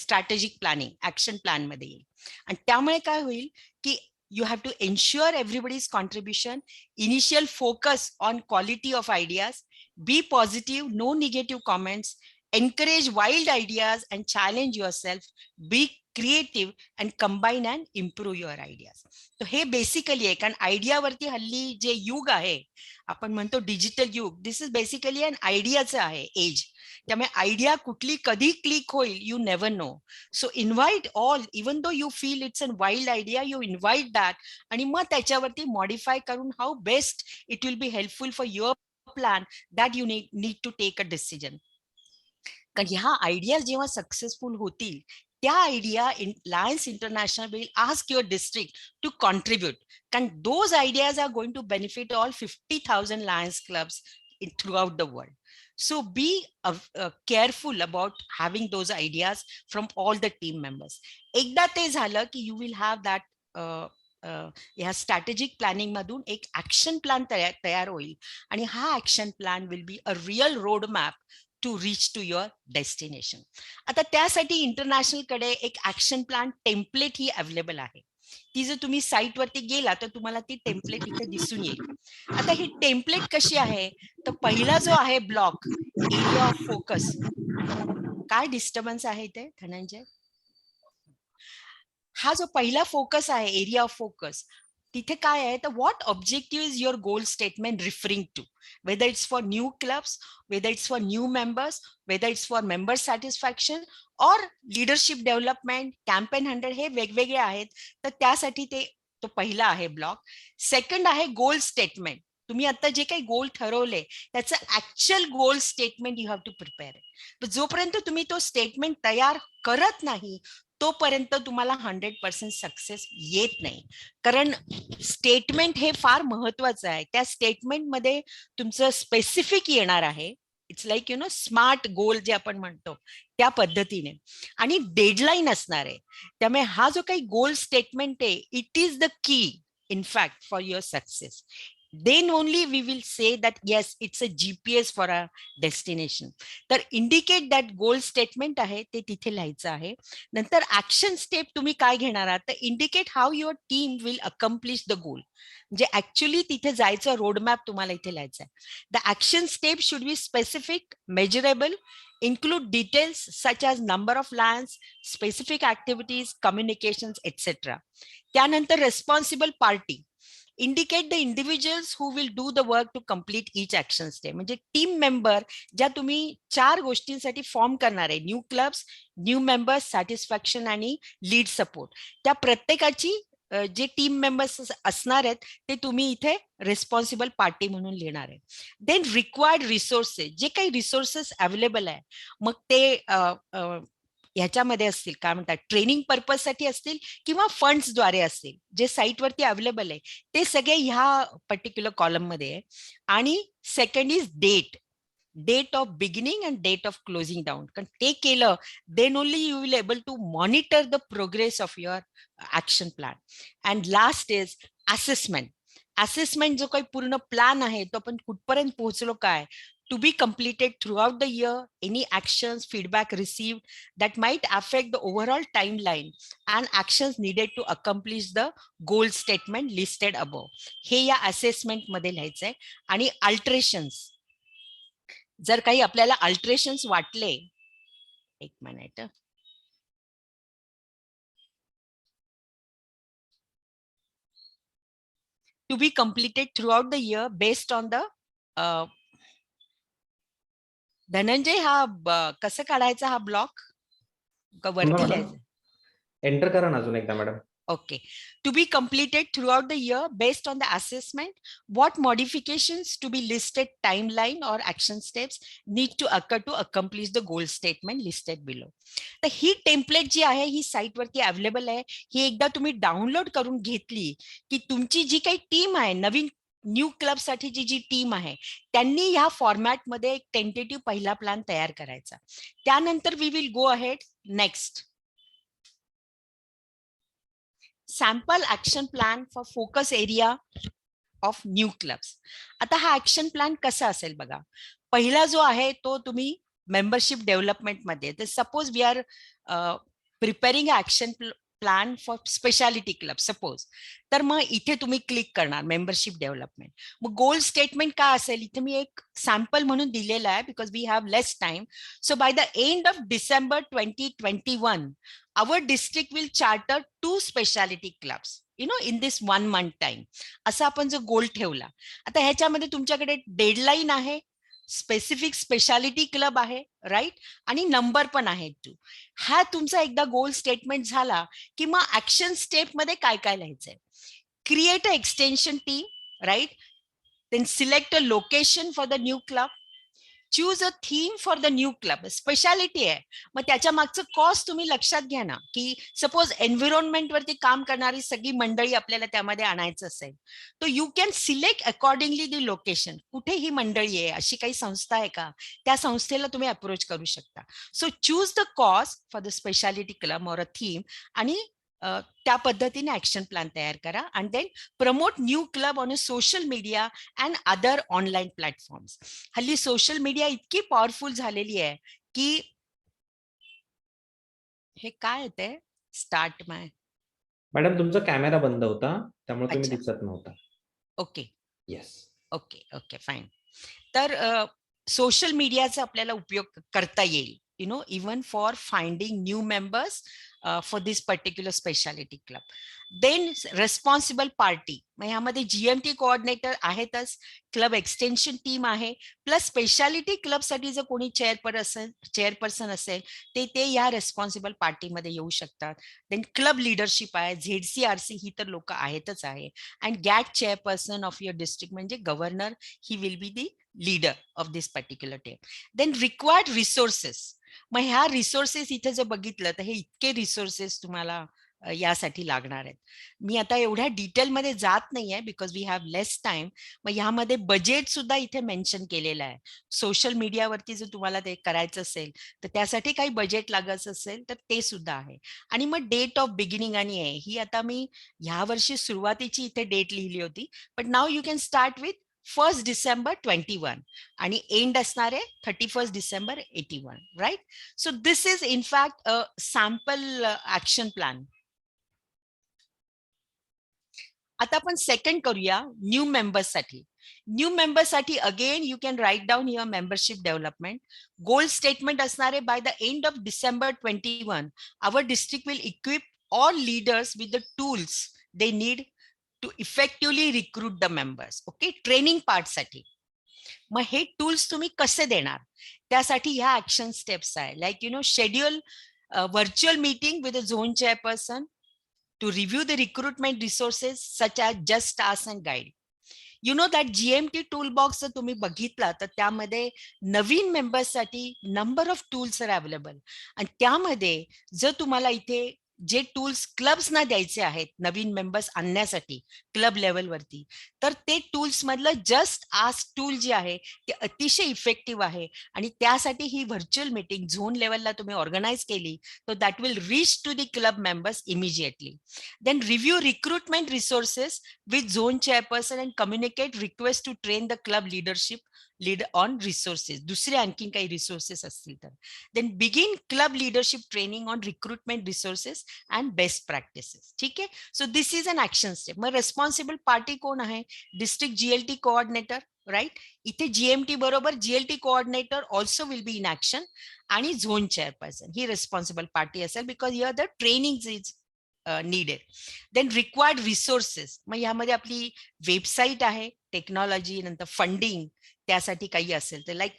strategic planning, action plan मध्ये येईल. आणि त्यामुळे काय होईल की you have to ensure everybody's contribution, initial focus on quality of ideas, be positive, no negative comments, encourage wild ideas and challenge yourself, be creative and combine and improve your ideas. तो हे basically आहे. कारण आयडियावरती हल्ली जे युग आहे आपण म्हणतो डिजिटल युग, दिस इज बेसिकली अन आयडियाचं आहे एज. त्यामुळे आयडिया कुठली कधी क्लिक होईल you never know. So invite all, even though you feel it's an wild idea, you invite that आणि मग त्याच्यावरती मॉडिफाय करून how best it will be helpful for your plan that you need to take a decision. कारण ह्या idea जेव्हा successful होतील, त्या idea Lions International will ask your district to contribute, कारण those ideas are going to benefit all 50,000 Lions clubs throughout the world. So be careful about having those ideas from all the team members. एकदा ते झालं की you will have that ह्या strategic planning मधून एक action plan तयार होईल, आणि हा action plan will be a real road map to reach to your destination. आता त्यासाठी इंटरनॅशनल कडे एक ऍक्शन प्लॅन टेम्पलेट ही अवेलेबल आहे. ती जर तुम्ही साईट वरती गेला तर तुम्हाला ती टेम्पलेट इथे दिसून येईल. आता ही टेम्पलेट कशी आहे, तर पहिला जो आहे ब्लॉक एरिया ऑफ फोकस. काय डिस्टर्बन्स आहे इथे धनंजय? हा जो पहिला फोकस आहे एरिया ऑफ फोकस, तिथे काय आहे तर what objective is your goal statement referring to, whether it's for new clubs, whether it's for new members, whether it's for member satisfaction और लीडरशिप डेव्हलपमेंट, कॅम्पेन 100, हे वेगवेगळे आहेत. तर त्यासाठी तो पहिला आहे ब्लॉक. सेकंड आहे गोल स्टेटमेंट. तुम्ही आता जे काही गोल ठरवले त्याचं actual goal statement you have to prepare. जोपर्यंत तुम्ही तो स्टेटमेंट तयार करत नाही तोपर्यंत तुम्हाला 100% सक्सेस येत नाही. कारण स्टेटमेंट हे फार महत्वाचं आहे. त्या स्टेटमेंट मध्ये तुमचं स्पेसिफिक येणार आहे. इट्स लाईक स्मार्ट गोल जे आपण म्हणतो त्या पद्धतीने, आणि डेडलाईन असणार आहे. त्यामुळे हा जो काही गोल स्टेटमेंट आहे, it is the key in fact for your success. Then only we will say that yes, it's a GPS for a destination. तर indicate that goal statement आहे ते तिथे लिहायचं आहे. नंतर ऍक्शन स्टेप तुम्ही काय घेणार आहात, तर indicate how your team will accomplish the goal. म्हणजे ऍक्च्युअली तिथे जायचं रोड मॅप तुम्हाला इथे लिहायचं आहे. The action step should be specific, measurable, include details such as number of lions, specific activities, communications, etc. त्यानंतर responsible party. Indicate the individuals who will do the work to complete each action step. म्हणजे team member ज्या तुम्ही 4 गोष्टींसाठी form करणार आहे, new clubs, new members, satisfaction आणि lead support, त्या प्रत्येकाची जे टीम मेंबर्स असणार आहेत ते तुम्ही इथे रिस्पॉन्सिबल पार्टी म्हणून लिहिणार आहे. देन रिक्वायर्ड रिसोर्सेस, जे काही रिसोर्सेस अवेलेबल आहे, मग ते ह्याच्यामध्ये असतील, काय म्हणतात, ट्रेनिंग पर्पज साठी असतील किंवा फंड्सद्वारे असतील, जे साईटवरती अवेलेबल आहे ते सगळे ह्या पर्टिक्युलर कॉलम मध्ये आहे. आणि second is date of beginning and date of closing down. कारण ते केलं then only you will able to monitor the progress of your action plan. And last is assessment. Assessment जो काही पूर्ण प्लॅन आहे तो आपण कुठपर्यंत पोहोचलो काय, to be completed throughout the year, any actions, feedback received that might affect the overall timeline and actions needed to accomplish the goal statement listed above. हे या असेसमेंट मध्ये लिहायचंय. आणि अल्टरेशन्स, जर काही आपल्याला अल्टरेशन्स वाटले, एक minute, to be completed throughout the year based on the Dhananjay, हा कसं काढायचा हा ब्लॉक, वरती लिहायचं? एंटर करा ना अजून एकदा madam. Okay. To be completed throughout the year based on the assessment, what modifications to be listed, timeline or action steps need to occur to accomplish the goal statement listed below. तर ही template जी आहे ही site वरती available आहे. ही एकदा तुम्ही download करून घेतली की तुमची जी काही टीम आहे, नवीन न्यू क्लब साठीची जी टीम आहे, त्यांनी ह्या फॉर्मॅटमध्ये एक टेंटेटिव्ह पहिला प्लॅन तयार करायचा. त्यानंतर we will go ahead next sample action plan for focus area of new clubs. आता हा ऍक्शन प्लॅन कसा असेल बघा. पहिला जो आहे तो तुम्ही मेंबरशिप डेव्हलपमेंट मध्ये, तर suppose we are preparing action plan for speciality club suppose, तर मग इथे तुम्ही क्लिक करणार मेंबरशिप डेव्हलपमेंट. मग गोल स्टेटमेंट काय असेल, इथे मी एक सॅम्पल म्हणून दिलेला आहे because we have less time. So by the end of December 2021 our district will charter 2 specialty clubs in this 1 month time. असा आपण जो गोल ठेवला. आता ह्याच्यामध्ये तुमच्याकडे डेडलाईन आहे, स्पेसिफिक स्पेशालिटी क्लब आहे, राईट, आणि नंबर पण आहे 2. हा तुमचा एकदा गोल स्टेटमेंट झाला की मग ऍक्शन स्टेप मध्ये काय काय लिहायचंय. Create a extension team, right, then select a location for the new club, choose a theme for the new club. Speciality आहे, मग त्याच्या मागचं कॉस्ट तुम्ही लक्षात घ्या ना, की सपोज एन्व्हायरमेंट वरती काम करणारी सगळी मंडळी आपल्याला त्यामध्ये आणायचं असेल, तर you can select accordingly the location. कुठे ही मंडळी आहे, अशी काही संस्था आहे का, त्या संस्थेला तुम्ही अप्रोच करू शकता. So choose the cost for the speciality club or a theme, आणि त्या पद्धतीने ऍक्शन प्लॅन तयार करा. And then promote new club on a social media and other online platforms. हल्ली सोशल मीडिया इतकी पॉवरफुल झालेली आहे की हे काय येते स्टार्ट माय. मॅडम तुमचा कॅमेरा बंद होता त्यामुळे तुम्ही अच्छा. दिसत नव्हता. Okay yes. Okay okay fine. तर सोशल मीडियाचा आपल्याला उपयोग करता येईल, even for finding new members for this particular specialty club. Then responsible party, मग ह्यामध्ये GMT कोऑर्डिनेटर आहेतच, क्लब एक्सटेन्शन टीम आहे, प्लस स्पेशालिटी क्लब साठी जर कोणी चेअरपर्सन असेल ते या रेस्पॉन्सिबल पार्टीमध्ये येऊ शकतात. देन क्लब लिडरशिप आहे, ZCRC ही तर लोक आहेतच आहे, and GAT chairperson of your district म्हणजे governor, he will be the leader of this particular team. Then required resources, मग ह्या रिसोर्सेस इथे जर बघितलं तर हे इतके रिसोर्सेस तुम्हाला यासाठी लागणार आहेत. मी आता एवढ्या डिटेलमध्ये जात नाहीये because we have less time. मग ह्यामध्ये बजेट सुद्धा इथे मेन्शन केलेलं आहे. सोशल मीडियावरती जर तुम्हाला ते करायचं असेल तर त्यासाठी काही बजेट लागत असेल तर ते सुद्धा आहे. आणि मग डेट ऑफ बिगिनिंग आणि आहे ही आता मी ह्या वर्षी सुरुवातीची इथे डेट लिहिली होती, बट नाव you can start with 1 December 21 आणि एंड असणार आहे 31 December 81, right. So this is in fact a sample action plan. आता आपण सेकंड करूया न्यू मेंबर्स साठी. न्यू मेंबर्स साठी again you can write down your membership development. Goal statement असणार आहे by the end of December 21 our district will equip all leaders with the tools they need to effectively recruit the members. Okay, training part साठी. मग हे tools तुम्ही कसे देणार, त्यासाठी ह्या ऍक्शन स्टेप्स आहे. Like schedule virtual meeting with a zone chairperson to review the recruitment resources such as just task and guide. You know that GMT toolbox जर तुम्ही बघितला तर त्यामध्ये नवीन मेंबर्ससाठी number of tools are available. आणि त्यामध्ये जर तुम्हाला इथे जे टूल्स क्लब्सना द्यायचे आहेत नवीन मेंबर्स आणण्यासाठी क्लब लेवलवरती, तर ते टूल्स मधलं जस्ट आस्क टूल जे आहे ते अतिशय इफेक्टिव्ह आहे. आणि त्यासाठी ही व्हर्च्युअल मीटिंग झोन लेवलला तुम्ही ऑर्गनाईज केली तर that will reach to the club members immediately. Then review recruitment resources with zone chairperson and communicate request to train the club lead on resources. दुसरे आणखीन काही रिसोर्सेस असतील तर. Then begin club leadership training on recruitment resources and best practices. ठीक आहे. So this is an action step. मग responsible party कोण आहे? District GLT coordinator, right? इथे GMT बरोबर GLT coordinator also will be in action, आणि zone chairperson ही responsible party असेल because here the training is needed. Then required resources, मग यामध्ये आपली वेबसाईट आहे, टेक्नॉलॉजी, नंतर फंडिंग त्यासाठी काही असेल तर लाईक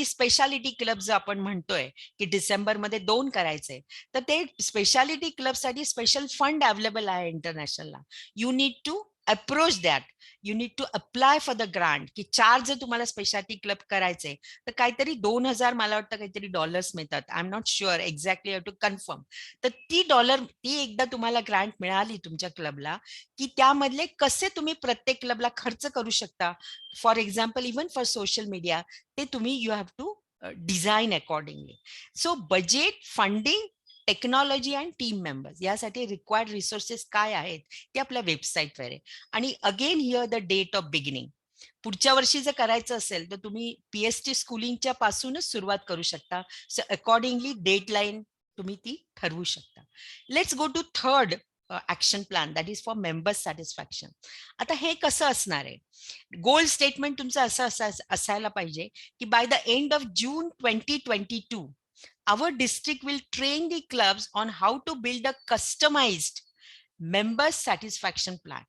स्पेशालिटी क्लब जर आपण म्हणतोय की डिसेंबर मध्ये 2 करायचे, तर ते स्पेशालिटी क्लब साठी स्पेशल फंड अवेलेबल आहे इंटरनॅशनलला. You need to approach that, you need to apply for the grant. की 4 जर तुम्हाला स्पेशालिटी क्लब करायचे तर काहीतरी 2000 मला वाटतं काहीतरी डॉलर्स मिळतात. I am not sure exactly, to confirm. तर ती एकदा तुम्हाला ग्रांट मिळाली तुमच्या क्लबला की त्यामधले कसे तुम्ही प्रत्येक क्लबला खर्च करू शकता, for example even for social media, ते तुम्ही you have to design accordingly. So budget, funding, technology and team members यासाठी रिक्वायर्ड रिसोर्सेस काय आहेत ते आपल्या वेबसाईटवर आहे. आणि again here the date of beginning. पुढच्या वर्षी जर करायचं असेल तर तुम्ही PST स्कूलिंगच्या पासूनच सुरुवात करू शकता. सो अकॉर्डिंगली डेडलाईन तुम्ही ती ठरवू शकता. Let's go to third action plan, that is for members satisfaction. आता हे कसं असणार आहे? गोल स्टेटमेंट तुमचं असं असायला पाहिजे की bye the end of June 2022 our district will train the clubs on how to build a customized members satisfaction plan.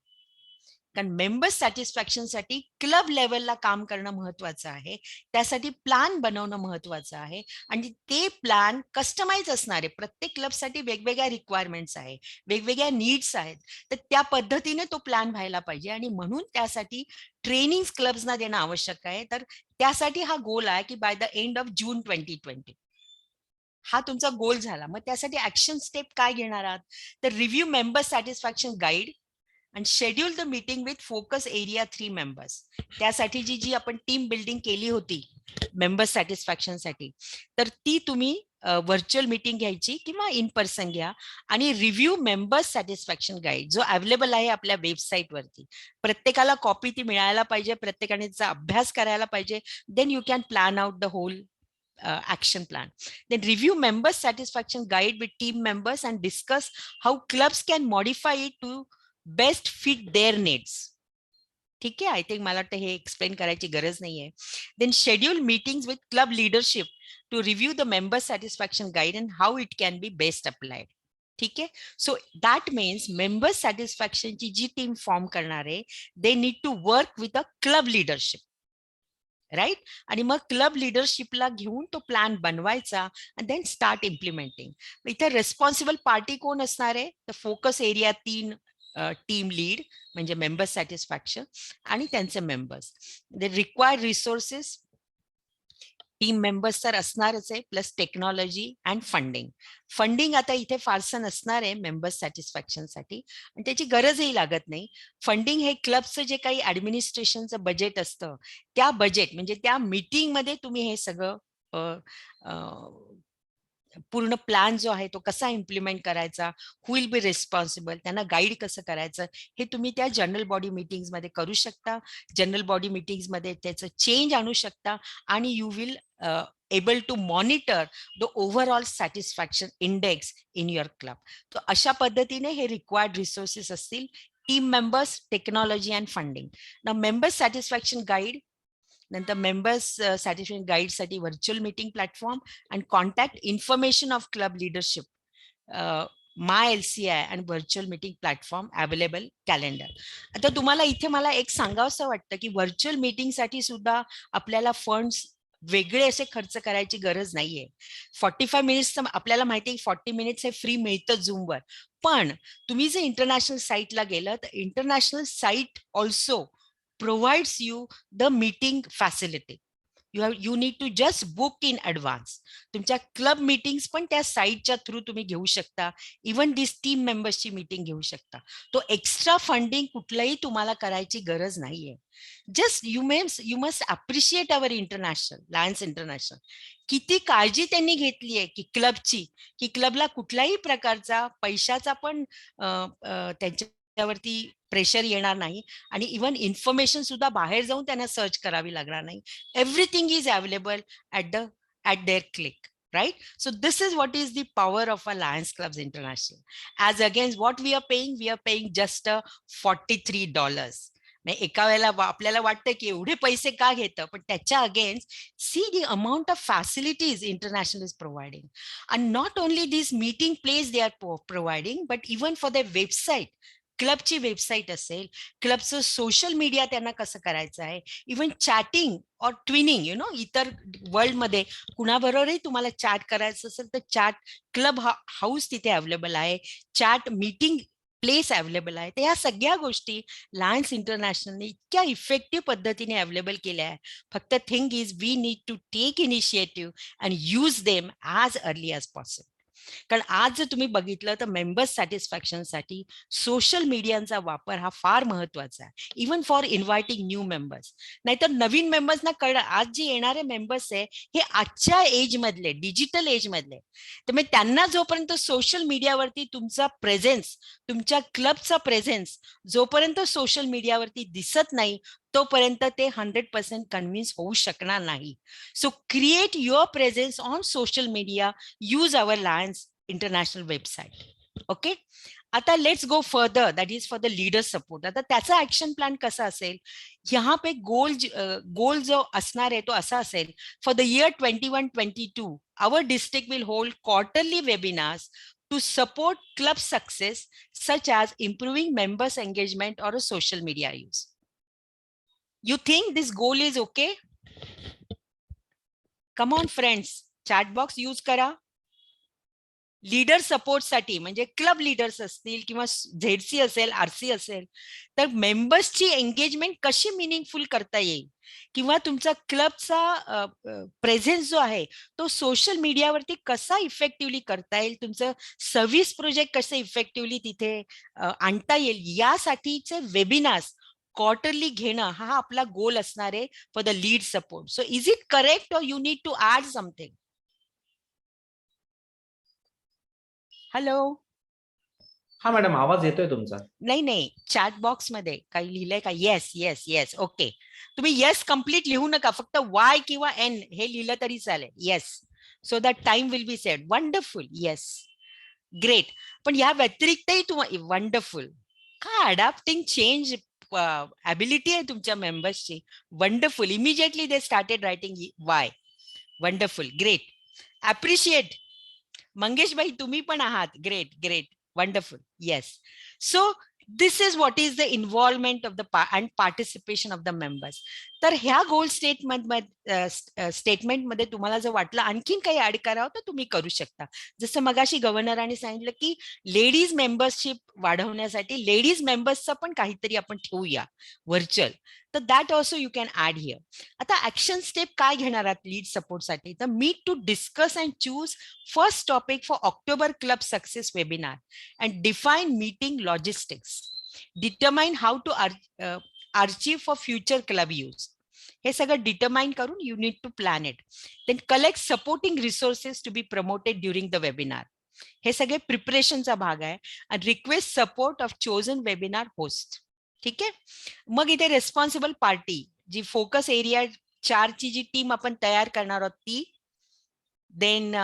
कारण मेंबर सॅटिस्फॅक्शन साठी क्लब लेवलला काम करणं महत्वाचं आहे. त्यासाठी प्लॅन बनवणं महत्वाचं आहे आणि ते प्लॅन कस्टमाइज असणार आहे. प्रत्येक क्लबसाठी वेगवेगळ्या रिक्वायरमेंट्स आहे, वेगवेगळ्या नीड्स आहेत. तर त्या पद्धतीने तो प्लॅन व्हायला पाहिजे आणि म्हणून त्यासाठी ट्रेनिंग क्लब्सना देणं आवश्यक आहे. तर त्यासाठी हा गोल आहे की bye the end of June 2020 हा तुमचा गोल झाला. मग त्यासाठी ऍक्शन स्टेप काय घेणार आहात? तर review member satisfaction guide and schedule the meeting with focus area 3 members. त्यासाठी जी आपण टीम बिल्डिंग केली होती मेंबर सॅटिस्फॅक्शन साठी, तर ती तुम्ही व्हर्च्युअल मीटिंग घ्यायची किंवा इन पर्सन घ्या आणि रिव्ह्यू मेंबर सॅटिस्फॅक्शन गाईड जो अवेलेबल आहे आपल्या वेबसाईट वरती, प्रत्येकाला कॉपी ती मिळायला पाहिजे, प्रत्येकाने त्याचा अभ्यास करायला पाहिजे. Then you can plan out the whole action plan. Then review members satisfaction guide with team members and discuss how clubs can modify it to best fit their needs. ठीक आहे, आय थिंक मला वाटतं हे explain करायची गरज नाहीये. Then schedule meetings with club leadership to review the member satisfaction guide and how it can be best applied. ठीक आहे, सो दॅट मीन्स मेंबर सॅटिस्फॅक्शनची जी टीम फॉर्म करणार आहे, they need to work with a club leadership, right. आणि मग club लिडरशिपला घेऊन तो प्लॅन बनवायचा आणि देन स्टार्ट इम्प्लिमेंटिंग. इथे रेस्पॉन्सिबल पार्टी कोण असणार आहे? तर फोकस एरिया 3 टीम लीड म्हणजे मेंबर सॅटिस्फॅक्शन आणि त्यांचे members. They required resources team members तर असणारच आहे, plus technology and funding. Funding आता इथे फारसं नसणार आहे मेंबर्स सॅटिस्फॅक्शनसाठी आणि त्याची गरजही लागत नाही. फंडिंग हे क्लबचं जे काही ऍडमिनिस्ट्रेशनचं बजेट असतं, त्या बजेट म्हणजे त्या मीटिंगमध्ये तुम्ही हे सगळं पूर्ण प्लॅन जो आहे तो कसा इम्प्लिमेंट करायचा, हु विल बी रिस्पॉन्सिबल, त्यांना गाईड कसं करायचं, हे तुम्ही त्या जनरल बॉडी मीटिंग्स मध्ये करू शकता. जनरल बॉडी मीटिंग्स मध्ये त्याचं चेंज आणू शकता आणि you will able to monitor the overall satisfaction index in your club. तर अशा पद्धतीने हे रिक्वायर्ड रिसोर्सेस असतील, team members, technology and funding. ना मेंबर सॅटिस्फॅक्शन गाईड, नंतर मेंबर्स सॅटिस्फॅक्शन गाईड साठी virtual meeting platform and contact information of club leadership, my LCI and virtual meeting platform available calendar. आता तुम्हाला इथे मला एक सांगावंसं वाटतं की व्हर्च्युअल मीटिंग साठी सुद्धा आपल्याला फंड्स वेगळे असे खर्च करायची गरज नाहीये. 45 मिनिट्स आपल्याला माहिती आहे, 40 मिनिट्स हे फ्री मिळतं झूमवर. पण तुम्ही जर इंटरनॅशनल साईटला गेलं तर international site also provides you the meeting facility. You need to just book in advance. तुमच्या क्लब मीटिंग्स पण त्या साईटच्या थ्रू तुम्ही घेऊ शकता. इव्हन दिस टीम मेंबर्सची मीटिंग घेऊ शकता. तो एक्स्ट्रा फंडिंग कुठलंही तुम्हाला करायची गरज नाहीये. Just you must appreciate our international lions international. किती काळजी त्यांनी घेतली आहे की क्लबची, की क्लबला कुठल्याही प्रकारचा पैशाचा पण त्यांच्यावरती प्रेशर येणार नाही आणि इव्हन इन्फॉर्मेशन सुद्धा बाहेर जाऊन त्यांना सर्च करावी लागणार नाही. Everything is available at their click, right? So this is what is the power of a Lions Clubs International. As against what we are paying just $43. एका वेळेला आपल्याला वाटतं की एवढे पैसे का घेतं, पण त्याच्या against see the amount of facilities International is providing. And not only this meeting place they are providing, but even for the website, क्लबची वेबसाईट असेल, क्लबचं सोशल मीडिया त्यांना कसं करायचं आहे, इव्हन चॅटिंग और ट्विनिंग, इतर वर्ल्डमध्ये कुणाबरोबरही तुम्हाला चॅट करायचं असेल तर चॅट क्लब हाऊस तिथे अवेलेबल आहे, चॅट मीटिंग प्लेस अवेलेबल आहे. तर या सगळ्या गोष्टी लायन्स इंटरनॅशनलने इतक्या इफेक्टिव्ह पद्धतीने अवेलेबल केल्या आहे. फक्त thing is we need to take initiative and use them as early as possible. कारण आज जर तुम्ही बघितलं तर मेंबर्स सॅटिस्फॅक्शनसाठी सोशल मीडियाचा वापर हा फार महत्वाचा आहे, even for inviting new members. नाहीतर नवीन मेंबर्सना कळलं, आज जे येणारे मेंबर्स आहे हे आजच्या एज मधले, डिजिटल एज मधले, तर मग त्यांना जोपर्यंत सोशल मीडियावरती तुमचा प्रेझेन्स, तुमच्या क्लबचा प्रेझेन्स जोपर्यंत सोशल मीडियावरती दिसत नाही तोपर्यंत ते 100% कन्व्हिन्स होऊ शकणार नाही. So create your presence on social media, use our Lions International website. Okay, आता let's go further, that is for the leader support. आता त्याचा ऍक्शन प्लॅन कसा असेल, यहाँ पे गोल जो असणार आहे तो असा असेल, for the year 21-22 our district will hold quarterly webinars to support club success, such as improving members' engagement or a social media use. You think this goal is okay? Come on, friends, chat box use करा. Leader सपोर्टसाठी म्हणजे club leaders असतील किंवा झेडसी असेल, RC असेल, तर मेंबर्सची engagement कशी meaningful करता येईल किंवा तुमचा क्लबचा प्रेझेन्स जो आहे तो सोशल मीडियावरती कसा इफेक्टिव्हली करता येईल, तुमचं सर्व्हिस प्रोजेक्ट कसं इफेक्टिव्हली तिथे आणता येईल, यासाठीचे वेबिनार्स क्वार्टरली घेणं हा आपला गोल असणार आहे for the lead support. So is it correct or you need to add something? Hello. हा मॅडम, आवाज येतोय तुमचा. नाही, चॅट बॉक्स मध्ये काही लिहिलंय का? Yes yes yes. ओके, तुम्ही येस कम्प्लीट लिहू नका, फक्त वाय किंवा एन हे लिहिलं तरी चालेल. Yes, so that time will be set. Wonderful. Yes, great. पण या व्यतिरिक्तही तुम्हाला वंडरफुल का अडॅप्टिंग चेंज ॲबिलिटी आहे तुमच्या मेंबर्सची. Wonderful. Immediately they started writing why. Wonderful, great, appreciate. Mangesh bhai तुम्ही पण आहात. Great great, wonderful. Yes. So this is what is the involvement of the and participation of the members. तर ह्या गोल statement मध्ये तुम्हाला जर वाटलं आणखीन काही ऍड करावं तर तुम्ही करू शकता. जसं मगाशी गव्हर्नरांनी सांगितलं की लेडीज मेंबरशिप वाढवण्यासाठी लेडीज मेंबर्सचं पण काहीतरी आपण ठेवूया व्हर्च्युअल, तर that also you can add here. आता ऍक्शन स्टेप काय घेणार आहात लीड सपोर्टसाठी? तर meet to discuss and choose first topic for October club success webinar and define meeting logistics. Determine how to archive for future club use. हे सगळं determine करून you need to plan it. Then collect supporting resources to be promoted during the webinar. हे सगळे प्रिपरेशनचा भाग आहे. And request support of chosen webinar host. ठीक आहे. मग इथे रेस्पॉन्सिबल पार्टी, जी फोकस एरिया 4 ची जी टीम आपण तयार करणार आहोत ती. देन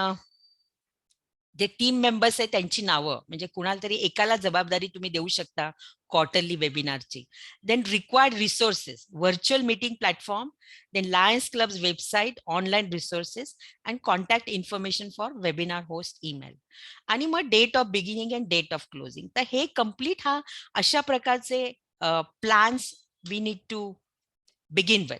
जे टीम मेंबर्स आहेत त्यांची नावं, म्हणजे कुणाला तरी एकाला जबाबदारी तुम्ही देऊ शकता क्वार्टरली वेबिनारची. Then required resources, virtual meeting platform, then Lions clubs website, online resources and contact information for webinar host email. आणि मग date of beginning and date of closing. तर हे कम्प्लीट हा अशा प्रकारचे plans we need to begin with.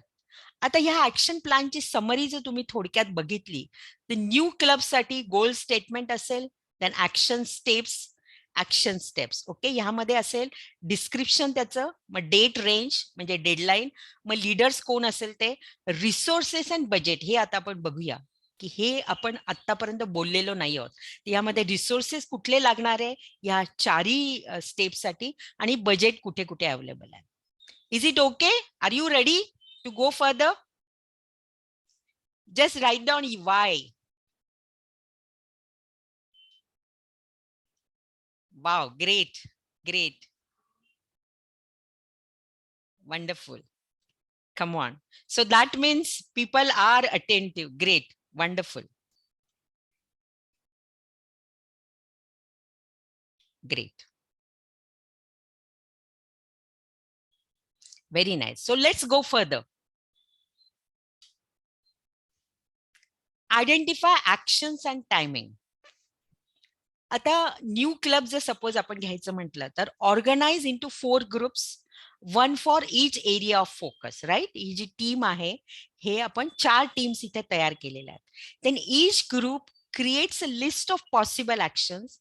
आता ह्या action प्लॅनची summary जर तुम्ही थोडक्यात बघितली तर न्यू क्लबसाठी गोल स्टेटमेंट असेल, देन ऍक्शन स्टेप्स. ओके, ह्यामध्ये असेल डिस्क्रिप्शन त्याचं, मग डेट रेंज म्हणजे डेडलाईन, मग लीडर्स कोण असेल ते, रिसोर्सेस अँड बजेट. हे आता आपण बघूया की हे आपण आतापर्यंत बोललेलो नाही आहोत. यामध्ये रिसोर्सेस कुठले लागणार आहे या 4ही स्टेपसाठी आणि बजेट कुठे कुठे अवेलेबल आहे. Is it okay? Are you ready to go further? Just write down why. Wow, great, great, wonderful. Come on. So that means people are attentive. Great, wonderful, great, very nice. So let's go further. Identify actions and timing. आता new club जर suppose आपण घ्यायचं म्हटलं तर organize into 4 groups, 1 for each area of focus. Right, ही जी team आहे हे आपण 4 टीम्स इथे तयार केलेल्या आहेत. Then each group creates a list of possible actions,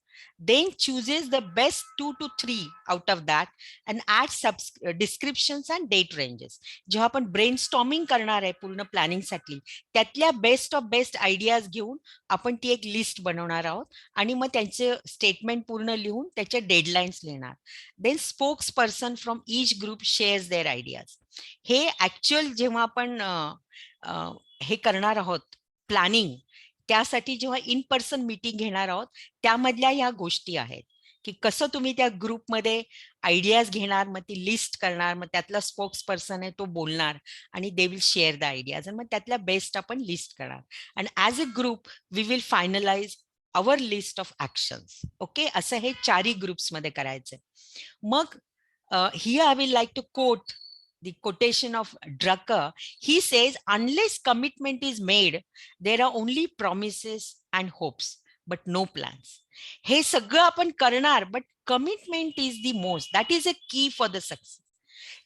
then chooses the best 2 to 3 out of that and adds descriptions and date ranges. जेव्हा आपण ब्रेनस्टॉर्मिंग करणार आहे पूर्ण प्लॅनिंग साठी त्यातल्या बेस्ट ऑफ बेस्ट आयडियाज घेऊन आपण ती एक लिस्ट बनवणार आहोत आणि मग त्यांचे स्टेटमेंट पूर्ण लिहून त्याचे डेडलाईन्स लिहिणार. Then spokesperson from each group shares their ideas. हे ऍक्च्युअल जेव्हा आपण हे करणार आहोत प्लॅनिंग, त्यासाठी जेव्हा इन पर्सन मीटिंग घेणार आहोत त्यामधल्या ह्या गोष्टी आहेत की कसं तुम्ही त्या ग्रुपमध्ये आयडियाज घेणार, मग ती लिस्ट करणार, मग त्यातला स्पोक्स पर्सन आहे तो बोलणार आणि they will share the ideas आणि मग त्यातल्या बेस्ट आपण लिस्ट करणार. आणि as a group we will finalize our list of actions. Okay, असं हे 4ही ग्रुप्समध्ये करायचं. मग here I will like to quote the quotation of Drucker. He says, unless commitment is made, there are only promises and hopes. But no plans. हे सगळं आपण करणार, but commitment is the most, that is a key for the success.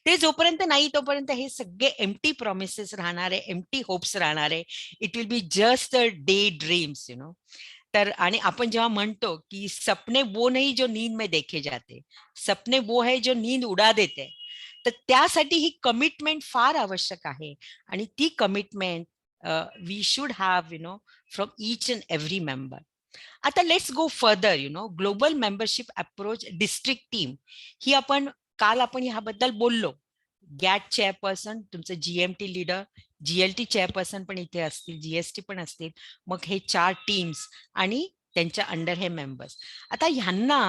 ते जोपर्यंत नाही तोपर्यंत हे सगळे एम्प्टी प्रॉमिसेस राहणारे, एम्प्टी होप्स राहणारे. It will be just a day dreams, you know. तर आणि आपण जेव्हा म्हणतो की सपने वो नहीं जो नींद में देखे जाते, सपने वो है जो नींद उडा देते, तर त्यासाठी ही कमिटमेंट फार आवश्यक आहे. आणि ती commitment we should have, you know, from each and every member. आता let's go further, you know. Global membership approach, district team, ही आपण काल आपण ह्याबद्दल बोललो. गॅट चेअरपर्सन, तुमचं जीएमटी लीडर, जीएलटी चेअरपर्सन पण इथे असतील, जीएसटी पण असतील. मग हे 4 टीम्स आणि त्यांच्या अंडर हे मेंबर्स. आता ह्यांना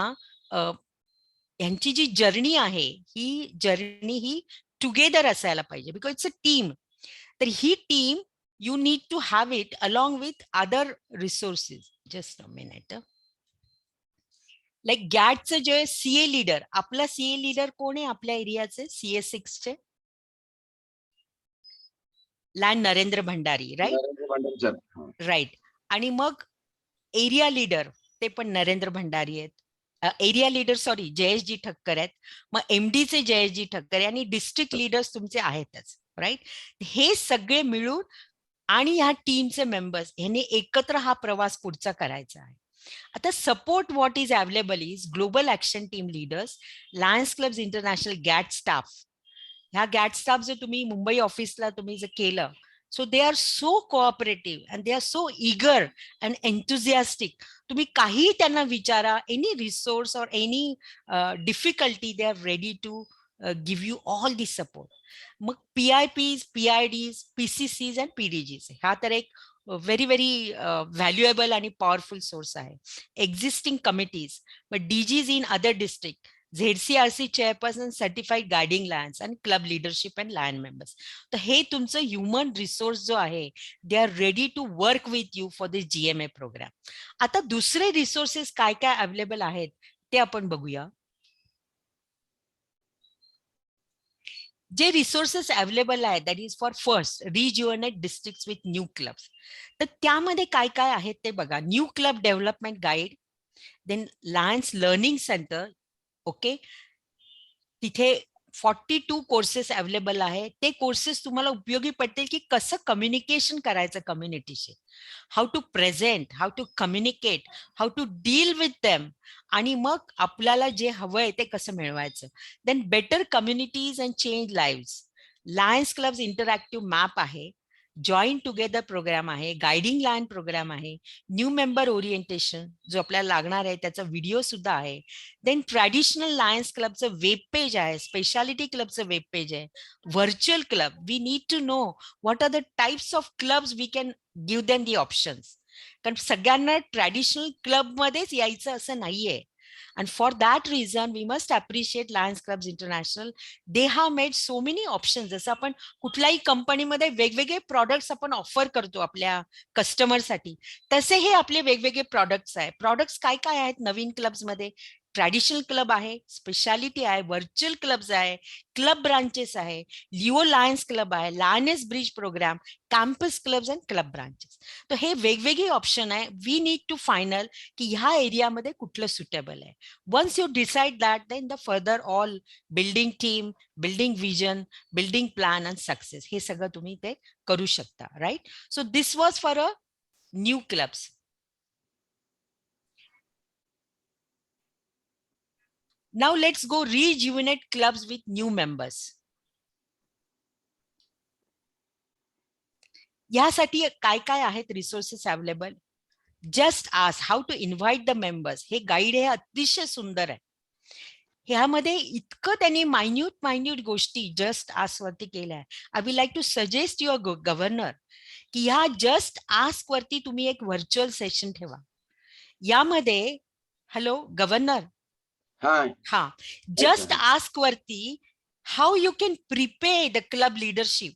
ह्यांची जी जर्नी आहे, ही जर्नी ही टुगेदर असायला पाहिजे, बिकॉज इट्स अ टीम. तर ही team you need to have it along with other resources. Just a minute. Like गॅटचं जे सीए लीडर, आपला सीए लीडर कोण आहे आपल्या एरियाचे, CS6 चे? लँड नरेंद्र भंडारी, राईट? नरेंद्र भांडारी सर. हा. राईट. आणि मग एरिया लीडर ते पण नरेंद्र भंडारी आहेत. Area leader sorry Jayeshji Thakkar आहेत. मग MDचे जयेशजी ठक्कर आहे आणि डिस्ट्रिक्ट लीडर्स तुमचे आहेतच, राईट? हे सगळे मिळून आणि ह्या टीमचे मेंबर्स ह्याने एकत्र हा प्रवास पुढचा करायचा आहे. आता support what is available is global action team leaders, Lions Clubs International, GAT staff. ह्या गॅट स्टाफ जर तुम्ही मुंबई ऑफिसला तुम्ही जर केलं, so they are so cooperative and they are so eager and enthusiastic. तुम्ही काही त्यांना विचारा, एनी रिसोर्स और any difficulty, they are ready to give you all this support. मग PIPs, PIDs, PCCs and PDGs, हा तर एक व्हेरी व्हेरी व्हॅल्युएबल आणि पॉवरफुल सोर्स आहे. एक्झिस्टिंग कमिटीज, मग DGs in other district, ZCRC chairperson, certified guiding lions आणि club leadership and lion members. तर हे तुमचं ह्युमन रिसोर्स जो आहे, they are ready to work with you for this GMA programme. आता दुसरे रिसोर्सेस काय काय अवेलेबल आहेत ते आपण बघूया. जे रिसोर्सेस अवेलेबल आहेत, that is for first rejuvenate district with new clubs. तर त्यामध्ये काय काय आहेत ते बघा. New club development guide, then lions learning centre. Okay, तिथे 42 कोर्सेस अवेलेबल आहे. ते कोर्सेस तुम्हाला उपयोगी पडतील की कसं कम्युनिकेशन करायचं कम्युनिटीशी, how to present, how to communicate, how to deal with them, आणि मग आपल्याला जे हवंय ते कसं मिळवायचं. Then better communities and change lives, lions clubs interactive map आहे, जॉईन टुगेदर प्रोग्राम आहे, गायडिंग लाईन प्रोग्राम आहे, न्यू मेंबर ओरिएंटेशन जो आपल्याला लागणार आहे त्याचा व्हिडिओ सुद्धा आहे. देन ट्रॅडिशनल लायन्स क्लबचं वेब पेज आहे, स्पेशालिटी क्लबचं वेब पेज आहे, virtual club. We need to know what are the types of clubs, we can give them the options. कारण सगळ्यांना ट्रॅडिशनल क्लबमध्येच यायचं असं नाहीये. And for that reason, we must appreciate Lions Clubs International. They have made so many options. जसं आपण कुठल्याही कंपनीमध्ये वेगवेगळे प्रॉडक्ट्स आपण ऑफर करतो आपल्या कस्टमरसाठी, तसे हे आपले वेगवेगळे प्रॉडक्ट्स आहे. प्रॉडक्ट्स काय काय आहेत नवीन क्लब्समध्ये? ट्रॅडिशनल क्लब आहे, स्पेशालिटी आहे, व्हर्च्युअल क्लब्स आहे, क्लब ब्रांचेस आहे, लिओ लायन्स क्लब आहे, Lioness bridge programme, campus clubs and club branches. तर हे वेगवेगळे ऑप्शन आहे. वी नीड टू फायनल की ह्या एरियामध्ये कुठलं सुटेबल आहे. Once you decide that, then the further all building team, building vision, building plan and success, हे सगळं तुम्ही ते करू शकता, right? So this was for a new clubs. Now let's go rejuvenate clubs with new members. यासाठी काय काय आहेत resources available? Just ask how to invite the members, हे गाईड हे अतिशय सुंदर आहे. ह्यामध्ये इतकं त्यांनी मायन्यूट गोष्टी जस्ट आस्क वरती केल्या आहे. I will like to suggest your governor की ह्या जस्ट आस्क वरती तुम्ही एक व्हर्च्युअल सेशन ठेवा. यामध्ये हॅलो गव्हर्नर, हा, जस्ट आस्क वरती how you can prepare the club leadership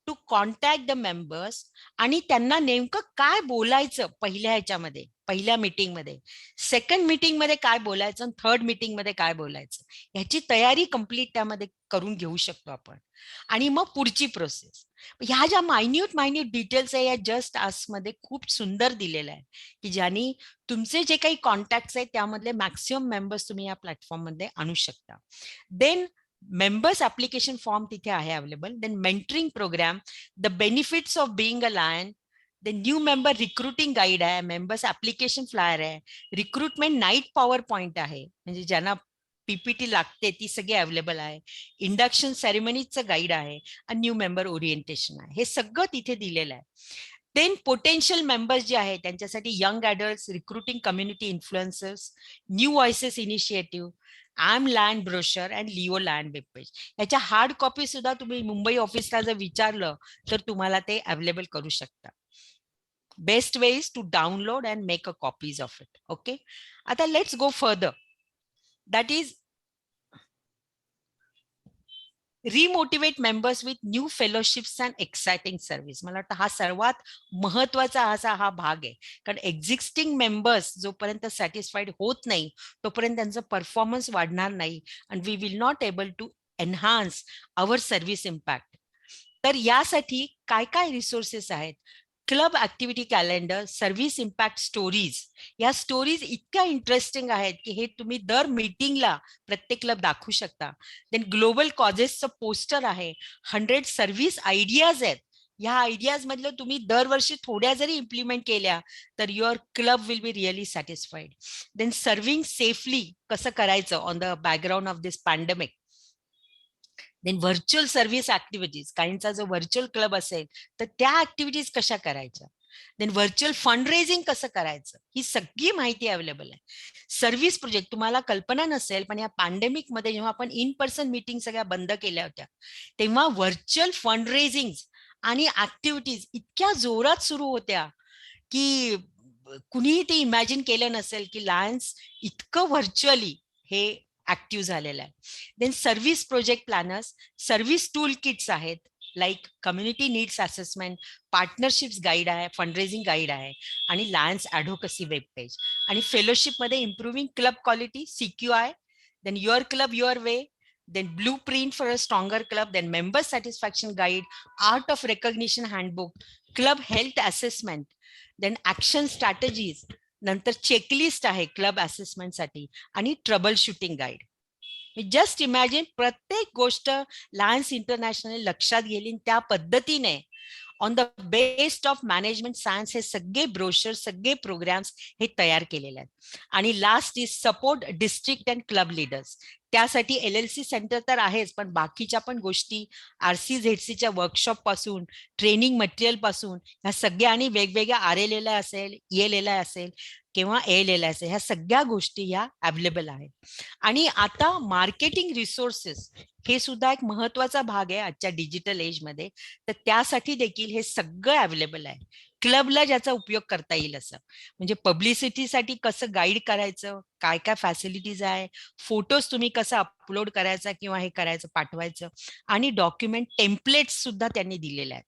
to contact the members आणि त्यांना नेमकं काय बोलायचं पहिल्या मीटिंगमध्ये, सेकंड मीटिंगमध्ये काय बोलायचं आणि थर्ड मीटिंगमध्ये काय बोलायचं, ह्याची तयारी कम्प्लीट त्यामध्ये करून घेऊ शकतो आपण. आणि मग पुढची प्रोसेस, ह्या ज्या मायन्यूट डिटेल्स आहे या जस्ट आस्क मध्ये खूप सुंदर दिलेल्या आहे, की ज्यांनी तुमचे जे काही कॉन्टॅक्ट्स आहेत त्यामधले मॅक्सिमम मेंबर्स तुम्ही या प्लॅटफॉर्म मध्ये आणू शकता. देन मेंबर्स ऍप्लिकेशन फॉर्म तिथे आहे available. Then mentoring programme, the benefits of being a lion, the new member recruiting guide आहे, मेंबर्स ऍप्लिकेशन फ्लायर आहे, रिक्रुटमेंट नाईट पॉवर पॉइंट आहे, म्हणजे ज्यांना पीपीटी लागते ती सगळी अवेलेबल आहे, इंडक्शन सेरेमनीचं गाईड आहे आणि न्यू मेंबर ओरिएंटेशन आहे. हे सगळं तिथे दिलेलं आहे. देन पोटेन्शियल मेंबर्स जे आहेत त्यांच्यासाठी young adults, recruiting community influencers, new voices initiative, आम land brochure and Leo land web page. याच्या हार्ड कॉपी सुद्धा तुम्ही मुंबई ऑफिसला जर विचारलं तर तुम्हाला ते अवेलेबल करू शकता. Best way is to download and make a copies of it. Okay, आता let's go further. That is remotivate members with new fellowships and exciting service. मला वाटतं हा सर्वात महत्वाचा असा हा भाग आहे, कारण एक्झिस्टिंग मेंबर्स जोपर्यंत सॅटिस्फाईड होत नाही तोपर्यंत त्यांचं परफॉर्मन्स वाढणार नाही and we will not able to enhance our service impact. तर यासाठी काय काय रिसोर्सेस आहेत? Club activity calendar, service impact stories. या स्टोरीज इतक्या इंटरेस्टिंग आहेत की हे तुम्ही दर मीटिंगला प्रत्येक क्लब दाखवू शकता. देन ग्लोबल कॉजेसचं पोस्टर आहे, 100 सर्व्हिस आयडियाज आहेत. ह्या आयडियाज मधलं तुम्ही दरवर्षी थोड्या जरी इम्प्लिमेंट केल्या तर your club will be really satisfied. Then serving safely कसं करायचं on the background of this pandemic. Then virtual service activities, काहींचा जो व्हर्च्युअल क्लब असेल तर त्या ऍक्टिव्हिटीज कशा करायच्या. देन व्हर्च्युअल फंड रेझिंग कसं करायचं, ही सगळी माहिती अवेलेबल आहे. सर्व्हिस प्रोजेक्ट, तुम्हाला कल्पना नसेल पण या पॅन्डेमिक मध्ये जेव्हा आपण इन पर्सन मीटिंग सगळ्या बंद केल्या होत्या तेव्हा व्हर्च्युअल फंड रेझिंग आणि ऍक्टिव्हिटीज इतक्या जोरात सुरू होत्या की कुणीही ते इमॅजिन केलं नसेल की लायन्स इतकं व्हर्च्युअली हे ऍक्टिव्ह झालेलं आहे. Then service project planners, service tool kits आहेत, like community needs assessment, partnerships guide आहे, फंडरेझिंग गाईड आहे आणि लायन्स ॲडव्होकसी वेब पेज. आणि फेलोशिपमध्ये improving club quality, CQI, then your club your way, then blue print for a stronger club, then member satisfaction guide, art of recognition handbook, club health assessment, then action strategies, नंतर checklist आहे club असेसमेंटसाठी आणि trouble shooting guide. Just imagine प्रत्येक गोष्ट lions international लक्षात गेली, त्या पद्धतीने on the best of management science हे सगळे ब्रोशर, सगळे प्रोग्राम्स हे तयार केलेले आहेत. आणि last is support district and club leaders. त्यासाठी LLC सेंटर तर आहेच, पण बाकीच्या पण गोष्टी RCZCच्या वर्कशॉप पासून, ट्रेनिंग मटेरियल पासून, ह्या सगळ्या आणि वेगवेगळ्या RLLI असेल, ELLI असेल किंवा ALLI असेल, ह्या सगळ्या गोष्टी ह्या अवेलेबल आहेत. आणि आता मार्केटिंग रिसोर्सेस हे सुद्धा एक महत्वाचा भाग आहे आजच्या डिजिटल एज मध्ये. तर त्यासाठी देखील हे सगळं अवेलेबल आहे क्लबला ज्याचा उपयोग करता येईल असं. म्हणजे पब्लिसिटीसाठी कसं गाईड करायचं, काय काय फॅसिलिटीज आहे, फोटोज तुम्ही कसं अपलोड करायचा किंवा हे करायचं पाठवायचं, आणि डॉक्युमेंट टेम्पलेट्स सुद्धा त्यांनी दिलेले आहेत.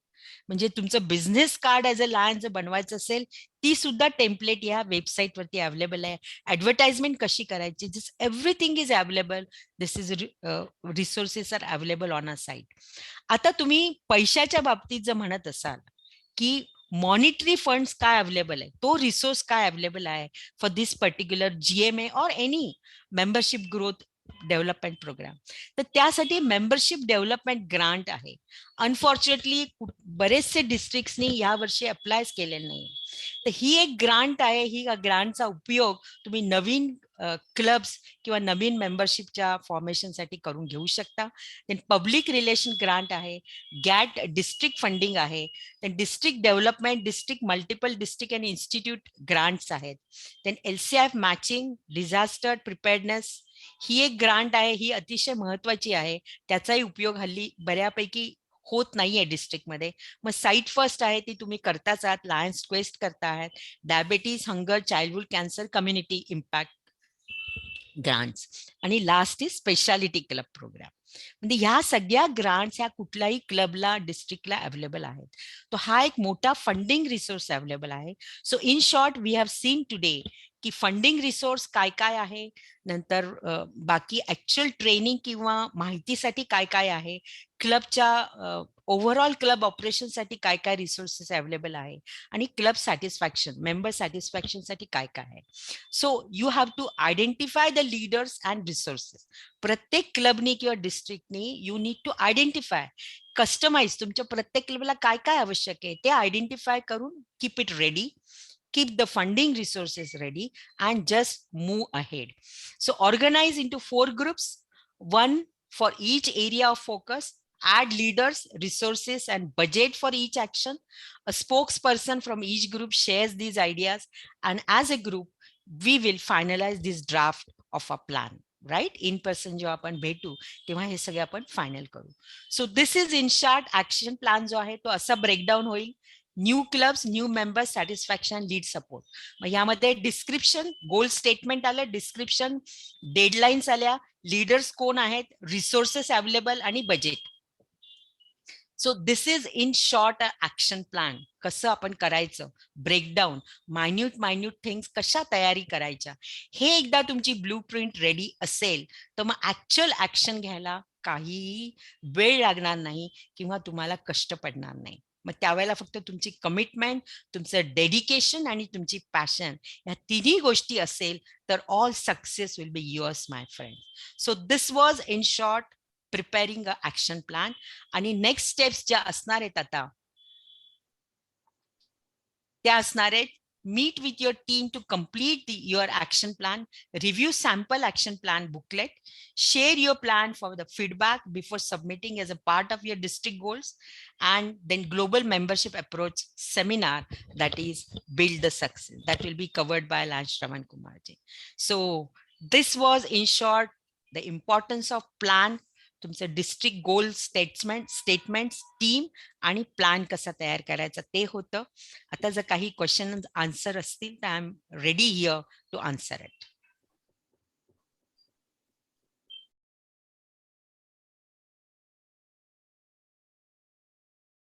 म्हणजे तुमचं business card as a lion जर बनवायचं असेल ती सुद्धा टेम्पलेट या वेबसाईट वरती अवेलेबल आहे. ऍडव्हर्टाइजमेंट कशी करायची, this everything is available. This is resources are available on a site. आता तुम्ही पैशाच्या बाबतीत जर म्हणत असाल की मॉनिटरी फंड्स काय अवेलेबल आहे, तो रिसोर्स काय अवेलेबल आहे फॉर दिस पर्टिक्युलर GMA और any membership growth development programme, तर त्यासाठी मेंबरशिप डेव्हलपमेंट ग्रांट आहे. अनफॉर्च्युनेटली बरेचसे डिस्ट्रिक्ट्सनी यावर्षी अप्लायच केलेलं नाही. तर ही एक ग्रांट आहे. ही ग्रांटचा उपयोग तुम्ही नवीन क्लब्स किंवा नवीन मेंबरशिपच्या फॉर्मेशनसाठी करून घेऊ शकता. देन पब्लिक रिलेशन ग्रांट आहे, गॅट डिस्ट्रिक्ट फंडिंग आहे, then district development, district multiple district and institute grants आहेत. Then LCF matching, disaster preparedness ही एक ग्रांट आहे, ही अतिशय महत्वाची आहे. त्याचाही उपयोग हल्ली बऱ्यापैकी होत नाहीये डिस्ट्रिक्टमध्ये. मग साईट फर्स्ट आहे ती तुम्ही करताच आहात, लायन्स क्वेस्ट करता आहात, diabetes, hunger, childhood cancer, community impact. Grants. आणि last is speciality club programme. म्हणजे ह्या सगळ्या ग्रांट्स ह्या कुठल्याही क्लबला डिस्ट्रिक्टला अवेलेबल आहेत. तो हा एक मोठा फंडिंग रिसोर्स अवेलेबल आहे. So in short we have seen today की फंडिंग रिसोर्स काय काय आहे, नंतर बाकी ऍक्च्युअल ट्रेनिंग किंवा माहितीसाठी काय काय आहे, क्लबच्या ओव्हरऑल क्लब ऑपरेशन साठी काय काय रिसोर्सेस अवेलेबल आहे, आणि क्लब सॅटिस्फॅक्शन मेंबर सॅटिस्फॅक्शन साठी काय काय आहे. So you have to identify the leaders and resources. प्रत्येक क्लबनी किंवा डिस्ट्रिक्टनी you need to identify, customise तुमच्या प्रत्येक क्लबला काय काय आवश्यक आहे ते आयडेंटिफाय करून keep it ready, keep the funding resources ready, and just move ahead. So organize into 4 groups, one for each area of focus. Add leaders, resources, and budget for each action. A spokesperson from each group shares these ideas, and as a group, we will finalize this draft of a plan. Right? In person जो आपण भेटू तेव्हा हे सगळे आपण final करू. So this is in short action plan जो आहे तो असा ब्रेकडाऊन होईल. New clubs, new members, satisfaction, lead support. मग यामध्ये डिस्क्रिप्शन, गोल स्टेटमेंट आलं, डिस्क्रिप्शन, डेडलाईन्स आल्या, लीडर्स कोण आहेत, रिसोर्सेस अवेलेबल आणि budget. So this is in short action plan. कसं आपण करायचं, ब्रेकडाऊन, मायन्यूट थिंग्स कशा तयारी करायच्या, हे एकदा तुमची ब्लू प्रिंट रेडी असेल तर मग ऍक्च्युअल ऍक्शन घ्यायला काहीही वेळ लागणार नाही किंवा तुम्हाला कष्ट पडणार नाही. मग त्यावेळेला फक्त तुमची कमिटमेंट, तुमचं डेडिकेशन आणि तुमची पॅशन या तिन्ही गोष्टी असेल तर all success will be yours my friend. So this was in short preparing a action plan. आणि नेक्स्ट स्टेप्स ज्या असणार आहेत आता त्या असणार आहेत, meet with your team to complete your action plan, review sample action plan booklet, share your plan for the feedback before submitting as a part of your district goals, and then global membership approach seminar, that is build the success, that will be covered by Lance Raman Kumarji. So this was in short the importance of plan, तुमचं district गोल statements, team आणि plan कसा तयार करायचा ते होतं. आता जर काही क्वेश्चन आन्सर असतील तर I am ready here to answer it.